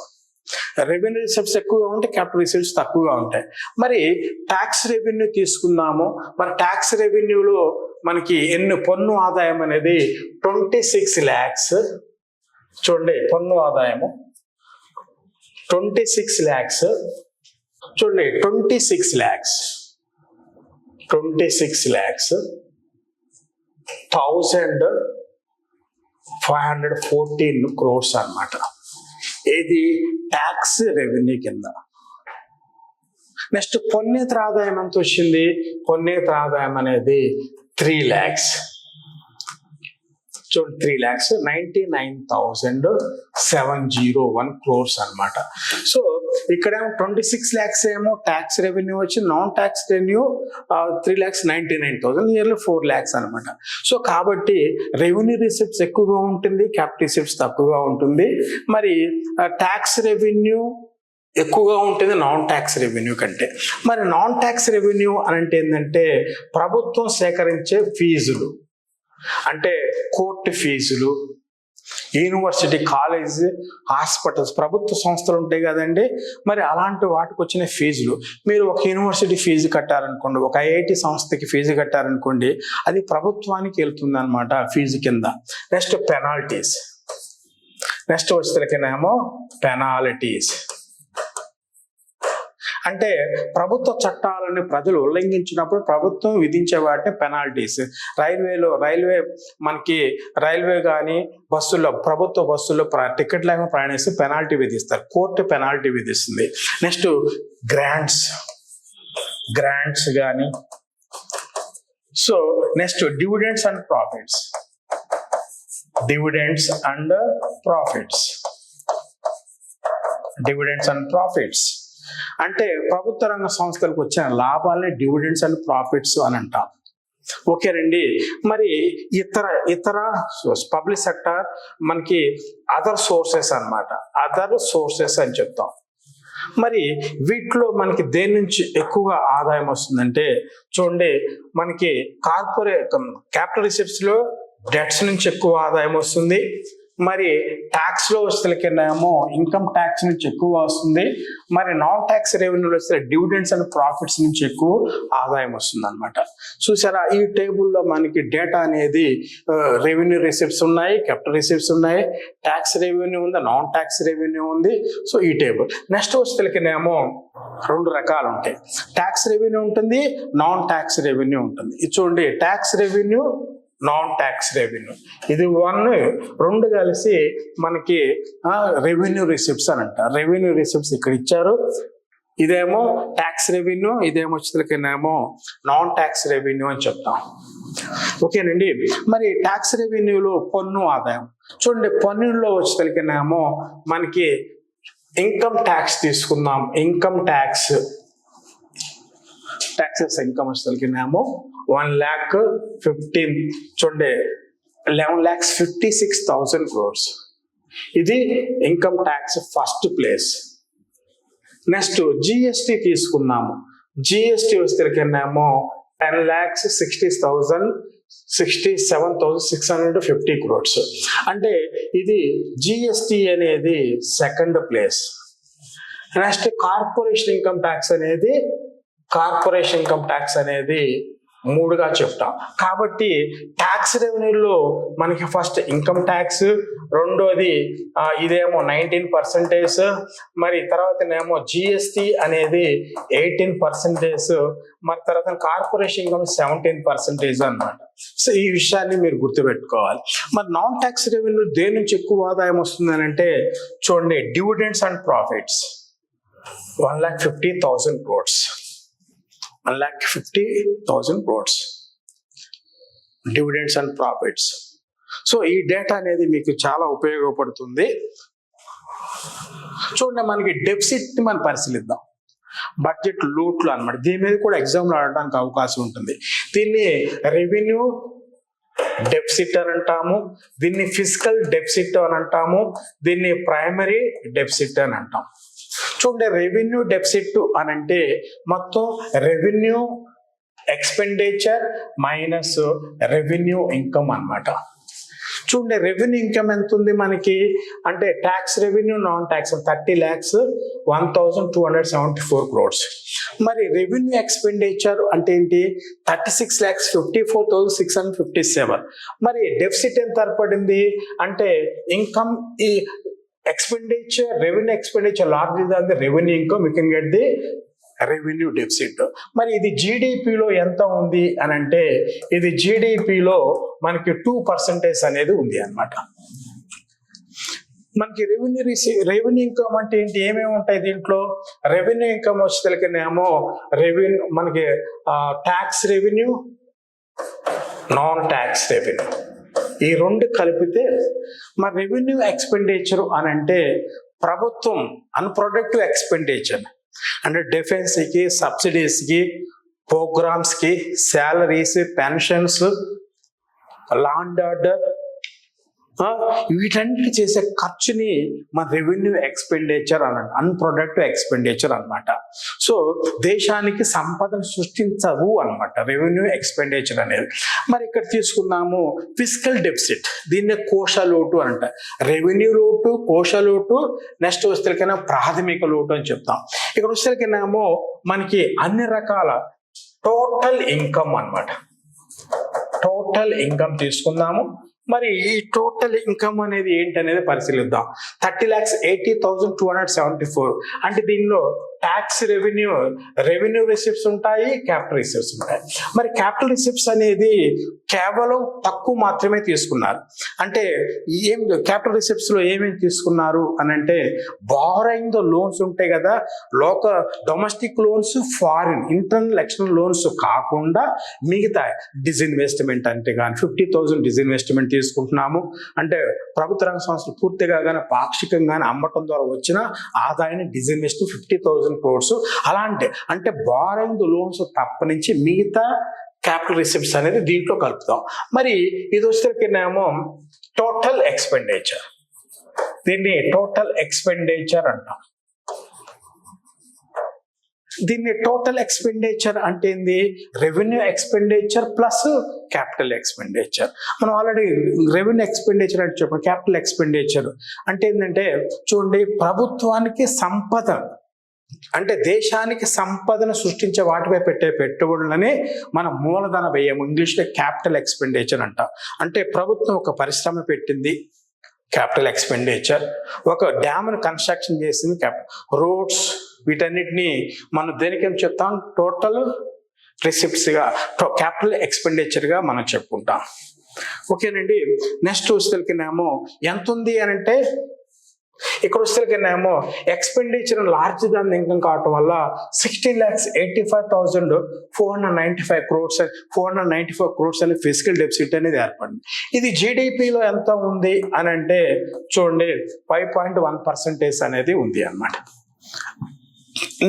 రెవెన్యూ రిసిప్ట్స్ ఎక్కువగా ఉంటాయి, క్యాపిటల్ రిసిప్ట్స్ తక్కువగా ఉంటాయి. మరి ట్యాక్స్ రెవెన్యూ తీసుకుందాము. మరి ట్యాక్స్ రెవెన్యూలో మనకి పన్ను ఆదాయం అనేది 26 lakhs. చూడండి, పన్ను ఆదాయము 26 lakhs. చూడండి 26 lakhs 1,514 crores అన్నమాట. ఇది ట్యాక్స్ రెవెన్యూ కింద. నెక్స్ట్ పన్నేతర ఆదాయం ఎంత వచ్చింది? పన్నేతర ఆదాయం అనేది 3 lakhs. చూడండి, 3,99,701 crores అన్నమాట. సో ఇక్కడేమో 26 lakhs ఏమో ట్యాక్స్ రెవెన్యూ వచ్చి, non tax revenue 3,99,000, nearly 4 lakhs అనమాట. సో కాబట్టి రెవెన్యూ రిసిప్ట్స్ ఎక్కువగా ఉంటుంది, క్యాపిటల్ రిసిప్ట్స్ తక్కువగా ఉంటుంది. మరి ట్యాక్స్ రెవెన్యూ ఎక్కువగా ఉంటుంది నాన్ ట్యాక్స్ రెవెన్యూ కంటే. మరి నాన్ ట్యాక్స్ రెవెన్యూ అని అంటే ఏంటంటే ప్రభుత్వం సేకరించే ఫీజులు, అంటే కోర్టు ఫీజులు, యూనివర్సిటీ, కాలేజ్, హాస్పిటల్స్, ప్రభుత్వ సంస్థలు ఉంటాయి కదండి. మరి అలాంటి వాటికి వచ్చిన ఫీజులు, మీరు ఒక యూనివర్సిటీ ఫీజు కట్టారనుకోండి, ఒక ఐఐటి సంస్థకి ఫీజు కట్టారనుకోండి, అది ప్రభుత్వానికి వెళ్తుంది అనమాట ఫీజు కింద. నెక్స్ట్ పెనాల్టీస్, నెక్స్ట్ వచ్చేసరికేనేమో పెనాల్టీస్ అంటే ప్రభుత్వ చట్టాలను ప్రజలు ఉల్లంఘించినప్పుడు ప్రభుత్వం విధించే వాటిని పెనాల్టీస్. రైల్వే మనకి రైల్వే కానీ బస్సుల్లో, ప్రభుత్వ బస్సుల్లో టికెట్ లేకుండా ప్రయాణిస్తే పెనాల్టీ విధిస్తారు, కోర్టు పెనాల్టీ విధిస్తుంది. నెక్స్ట్ గ్రాంట్స్ కానీ. So next dividends and profits అంటే ప్రభుత్వ రంగ సంస్థలకు వచ్చిన లాభాలని డివిడెండ్స్ అండ్ ప్రాఫిట్స్ అని అంటాం. ఓకేనండి. మరి ఇతర పబ్లిక్ సెక్టర్ మనకి అదర్ సోర్సెస్ అన్నమాట, అదర్ సోర్సెస్ అని చెప్తాం. మరి వీటిలో మనకి దేని నుంచి ఎక్కువగా ఆదాయం వస్తుందంటే చూడండి, మనకి క్యాపిటల్ రిసిప్ట్స్ లో డెట్స్ నుంచి ఎక్కువ ఆదాయం వస్తుంది. మరి ట్యాక్స్ లో వస్తేనేమో ఇన్కమ్ ట్యాక్స్ నుంచి ఎక్కువ వస్తుంది. మరి నాన్ ట్యాక్స్ రెవెన్యూలో వస్తే డివిడెండ్స్ అండ్ ప్రాఫిట్స్ నుంచి ఎక్కువ ఆదాయం వస్తుంది అనమాట. చూసారా, ఈ టేబుల్లో మనకి డేటా అనేది రెవెన్యూ రిసిప్ట్స్ ఉన్నాయి, క్యాపిటల్ రిసిప్ట్స్ ఉన్నాయి, ట్యాక్స్ రెవెన్యూ ఉంది, నాన్ ట్యాక్స్ రెవెన్యూ ఉంది. సో ఈ టేబుల్. నెక్స్ట్ వచ్చేనేమో 2 రకాలు ఉంటాయి, ట్యాక్స్ రెవెన్యూ ఉంటుంది, నాన్ ట్యాక్స్ రెవెన్యూ ఉంటుంది. ఇది చూడండి, tax revenue, non tax revenue, ఇది 2 కలిసి మనకి రెవెన్యూ రిసిప్ట్స్ అని అంటారు. రెవెన్యూ రిసిప్ట్స్ ఇక్కడ ఇచ్చారు, ఇదేమో ట్యాక్స్ రెవెన్యూ, ఇదేమో వచ్చేసరికేమో నాన్ ట్యాక్స్ రెవెన్యూ అని చెప్తాం. ఓకేనండి. మరి ట్యాక్స్ రెవెన్యూలో పన్ను ఆదాయం చూడండి, పన్నుల్లో వచ్చేసరికేమో మనకి ఇన్కమ్ ట్యాక్స్ తీసుకుందాం. ఇన్కమ్ ట్యాక్సెస్ ఇన్కమ్ వచ్చేసరికేమో 1,15,000 చూడండి, 11,56,000 crores. ఇది income tax first place. Next GST తీసుకున్నాము. జిఎస్టి వచ్చేసరికేమో 10,67,650 crores. అంటే ఇది జిఎస్టి అనేది second place. Next corporation income tax అనేది 3గా చెప్తాం. కాబట్టి ట్యాక్స్ రెవెన్యూలో మనకి ఫస్ట్ ఇన్కమ్ ట్యాక్స్, రెండోది ఇదేమో 19%, మరి తర్వాతనేమో జిఎస్టి అనేది 18%, మరి తర్వాత కార్పొరేషన్ ఇన్కమ్ 17% అన్నమాట. సో ఈ విషయాన్ని మీరు గుర్తుపెట్టుకోవాలి. మరి నాన్ ట్యాక్స్ రెవెన్యూ దేని నుంచి ఎక్కువ ఆదాయం వస్తుంది అంటే చూడండి, dividends and profits 1,50,000 crores. 1,50,000 crores dividends and profits. So ఈ డేటా అనేది మీకు చాలా ఉపయోగపడుతుంది. చూడండి, మనకి డెఫిసిట్ ని మనం పరిశీలిద్దాం. బడ్జెట్ లూట్లు అన్నమాట. దీని మీద కూడా ఎగ్జామ్లో అడగడానికి అవకాశం ఉంటుంది. దీన్ని రెవెన్యూ డెఫిసిట్ అని అంటాము, దీన్ని ఫిజికల్ డెఫిసిట్ అని అంటాము, దీన్ని ప్రైమరీ డెఫిసిట్ అని అంటాం. చూడండి, రెవెన్యూ డెఫిసిట్ అని అంటే మొత్తం revenue expenditure minus revenue income అన్నమాట. చూడండి, రెవెన్యూ ఇన్కమ్ ఎంత ఉంది మనకి అంటే tax revenue, non tax 30,01,274 crores. మరి రెవెన్యూ ఎక్స్పెండిచర్ అంటే ఏంటి? 36,54,657. మరి డెఫిసిట్ ఎంత ఏర్పడింది అంటే income revenue expenditure larger than the revenue income, you can get the revenue deficit. మరి ఇది జీడిపిలో ఎంత ఉంది అని అంటే ఇది జీడిపిలో మనకి 2% అనేది ఉంది అన్నమాట. మనకి రెవెన్యూ ఇన్కమ్ అంటే ఏంటి, ఏమేమి ఉంటాయి దీంట్లో? రెవెన్యూ ఇన్కమ్ వచ్చేసరికినేమో రెవెన్యూ మనకి tax revenue, non tax revenue, ఈ రెండు కలిపితే మరి రెవెన్యూ ఎక్స్పెండిచర్ అని అంటే ప్రభుత్వం అన్ప్రొడక్టివ్ ఎక్స్పెండిచర్ అంటే డిఫెన్స్కి, సబ్సిడీస్కి, ప్రోగ్రామ్స్కి, salaries, pensions, law and order, వీటన్నిటి చేసే ఖర్చుని మన రెవెన్యూ ఎక్స్పెండిచర్ అన్నమాట, అన్ప్రొడక్టివ్ ఎక్స్పెండిచర్ అనమాట. సో దేశానికి సంపదను సృష్టించవు అనమాట రెవెన్యూ ఎక్స్పెండిచర్ అనేది. మరి ఇక్కడ తీసుకున్నాము ఫిస్కల్ డెఫిసిట్, దీన్నే కోశ లోటు అంట. రెవెన్యూ లోటు, కోశ లోటు, నెక్స్ట్ వస్తేకైనా ప్రాథమిక లోటు అని చెప్తాం. ఇక్కడ వస్తేకైనామో మనకి అన్ని రకాల టోటల్ ఇన్కమ్ అన్నమాట. టోటల్ ఇన్కమ్ తీసుకుందాము. మరి ఈ టోటల్ ఇన్కమ్ అనేది ఏంటనేది పరిశీలిద్దాం. 30,80,274 అంటే దీనిలో ట్యాక్స్ రెవెన్యూ రిసిప్ట్స్ ఉంటాయి, క్యాపిటల్ రిసిప్ట్స్ ఉంటాయి. మరి క్యాపిటల్ రిసిప్ట్స్ అనేది కేవలం తక్కువ మాత్రమే తీసుకున్నారు. అంటే ఏం క్యాపిటల్ రిసిప్ట్స్ లో ఏమేమి తీసుకున్నారు అని అంటే బారోయింగ్ లోన్స్ ఉంటాయి కదా, domestic loans, foreign internal external loans కాకుండా మిగతా డిస్ఇన్వెస్ట్మెంట్ అంటే కానీ 50,000 డిస్ఇన్వెస్ట్మెంట్ తీసుకుంటున్నాము. అంటే ప్రభుత్వ రంగ సంస్థలు పూర్తిగా కానీ పాక్షికంగానే అమ్మటం ద్వారా వచ్చిన ఆదాయాన్ని డిస్ఇన్వెస్ట్ 50,000 crores. అలాంటి అంటే బారోయింగ్ లోన్స్ తప్పనించి మిగతా క్యాపిటల్ రిసిప్ట్స్ అనేది దీంట్లో కలుపుతాం. మరి ఇది వచ్చేసరికినేమో టోటల్ ఎక్స్పెండిచర్, దీన్ని టోటల్ ఎక్స్పెండిచర్ అంటాం. దీన్ని టోటల్ ఎక్స్పెండిచర్ అంటే ఏంది? Revenue expenditure plus capital expenditure. మనం ఆల్రెడీ రెవెన్యూ ఎక్స్పెండిచర్ అంటే చెప్పాం. క్యాపిటల్ ఎక్స్పెండిచర్ అంటే ఏంటంటే చూడండి, ప్రభుత్వానికి సంపద అంటే దేశానికి సంపదను సృష్టించే వాటిపై పెట్టే పెట్టుబడులని మనం మూలధన వ్యయం, ఇంగ్లీష్లో క్యాపిటల్ ఎక్స్పెండిచర్ అంటాం. అంటే ప్రభుత్వం ఒక పరిశ్రమ పెట్టింది, క్యాపిటల్ ఎక్స్పెండిచర్. ఒక డ్యామ్ను కన్స్ట్రక్షన్ చేసింది, రోడ్స్, వీటన్నిటిని మనం దేనికి ఏం చెప్తాం? టోటల్ రిసిప్ట్స్గా, క్యాపిటల్ ఎక్స్పెండిచర్గా మనం చెప్పుకుంటాం. ఓకేనండి. నెక్స్ట్ వస్తేనేమో ఎంత ఉంది అని అంటే ఇక్కడ వస్తేనేమో ఎక్స్పెండిచర్ లార్జ్ దాన్ ఇన్కమ్ కావటం వల్ల 16,85,495 crores 494 crores అనే ఫిజికల్ డెఫిసిట్ అనేది ఏర్పడింది. ఇది జీడిపిలో ఎంత ఉంది అని అంటే చూడండి 5.1% అనేది ఉంది అన్నమాట.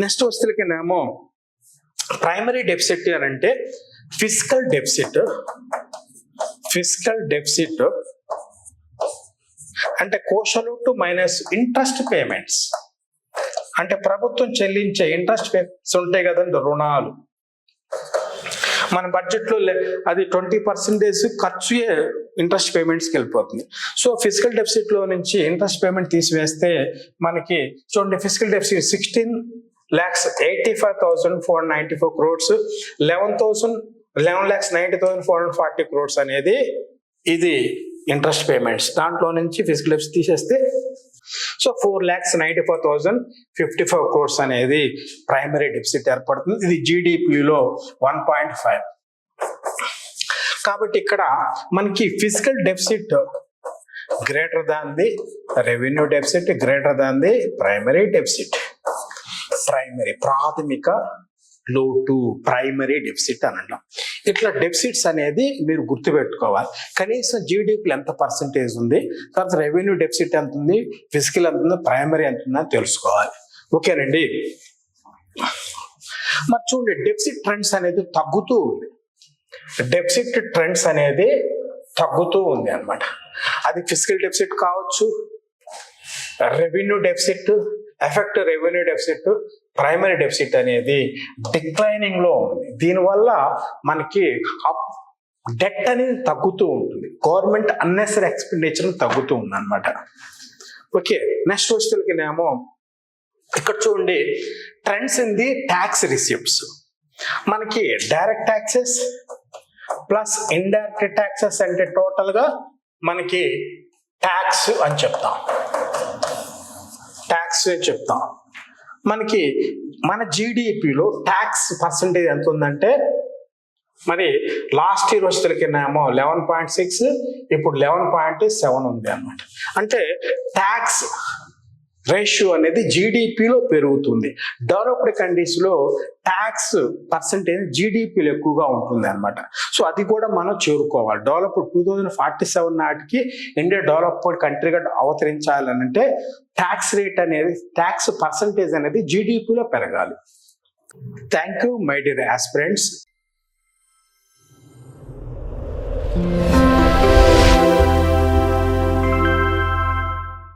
నెక్స్ట్ వస్తేనేమో ప్రైమరీ డెఫిసిట్ అని అంటే ఫిజికల్ డెఫిసిట్ అంటే కోశలోటు మైనస్ ఇంట్రెస్ట్ పేమెంట్స్. అంటే ప్రభుత్వం చెల్లించే ఇంట్రెస్ట్ పేమెంట్స్ ఉంటాయి కదండి, రుణాలు. మన బడ్జెట్లో అది 20% ఖర్చు ఇంట్రెస్ట్ పేమెంట్స్కి వెళ్ళిపోతుంది. సో ఫిజికల్ డెఫిసిట్లో నుంచి ఇంట్రెస్ట్ పేమెంట్ తీసివేస్తే మనకి చూడండి ఫిజికల్ డెఫిసిట్ 16,85,494 crores, 11,90,440 crores అనేది ఇది ఇంట్రెస్ట్ పేమెంట్స్. దాంట్లో నుంచి ఫిజికల్ డెఫిసిట్ తీసేస్తే సో 4,94,054 crores అనేది ప్రైమరీ డెఫిసిట్ ఏర్పడుతుంది. ఇది జీడిపిలో 1.5. కాబట్టి ఇక్కడ మనకి physical deficit greater than the revenue deficit, greater than the primary deficit. ప్రాథమిక లోటు, ప్రైమరీ డెఫిసిట్ అని అంటాం. ఇట్లా డెఫిసిట్స్ అనేది మీరు గుర్తుపెట్టుకోవాలి. కనీసం జీడిపిలో ఎంత పర్సెంటేజ్ ఉంది, తర్వాత రెవెన్యూ డెఫిసిట్ ఎంత ఉంది, ఫిజికల్ ఎంత ఉందో, ప్రైమరీ ఎంత ఉందని తెలుసుకోవాలి. ఓకేనండి. మరి చూడండి డెఫిసిట్ ట్రెండ్స్ అనేది తగ్గుతూ ఉంది అన్నమాట. అది ఫిజికల్ డెఫిసిట్ కావచ్చు, revenue deficit, effect revenue deficit, primary deficit అనేది డిక్లైనింగ్ లో ఉంది. దీనివల్ల మనకి డెట్ అనేది తగ్గుతూ ఉంటుంది, గవర్నమెంట్ అన్నెసరీ ఎక్స్పెండిచర్ తగ్గుతూ ఉంది అనమాట. ఓకే. నెక్స్ట్ వచ్చేనేమో ఇక్కడ చూడండి trends in the tax receipts. మనకి direct taxes plus indirect taxes అంటే టోటల్ గా మనకి ట్యాక్స్ అని చెప్తాం. మనకి మన జీడిపిలో ట్యాక్స్ పర్సంటేజ్ ఎంత ఉందంటే మరి లాస్ట్ ఇయర్ వచ్చేసరికినేమో 11.6, ఇప్పుడు 11.7 ఉంది అన్నమాట. అంటే ట్యాక్స్ రేషియో అనేది జీడిపిలో పెరుగుతుంది. డెవలప్డ్ కంట్రీస్లో ట్యాక్స్ పర్సంటేజ్ జీడిపిలో ఎక్కువగా ఉంటుంది అనమాట. సో అది కూడా మనం చేరుకోవాలి. డెవలప్డ్ 2047 నాటికి ఇండియా డెవలప్డ్ కంట్రీగా అవతరించాలనంటే ట్యాక్స్ రేట్ అనేది, ట్యాక్స్ పర్సంటేజ్ అనేది జీడిపిలో పెరగాలి. Thank you my dear aspirants.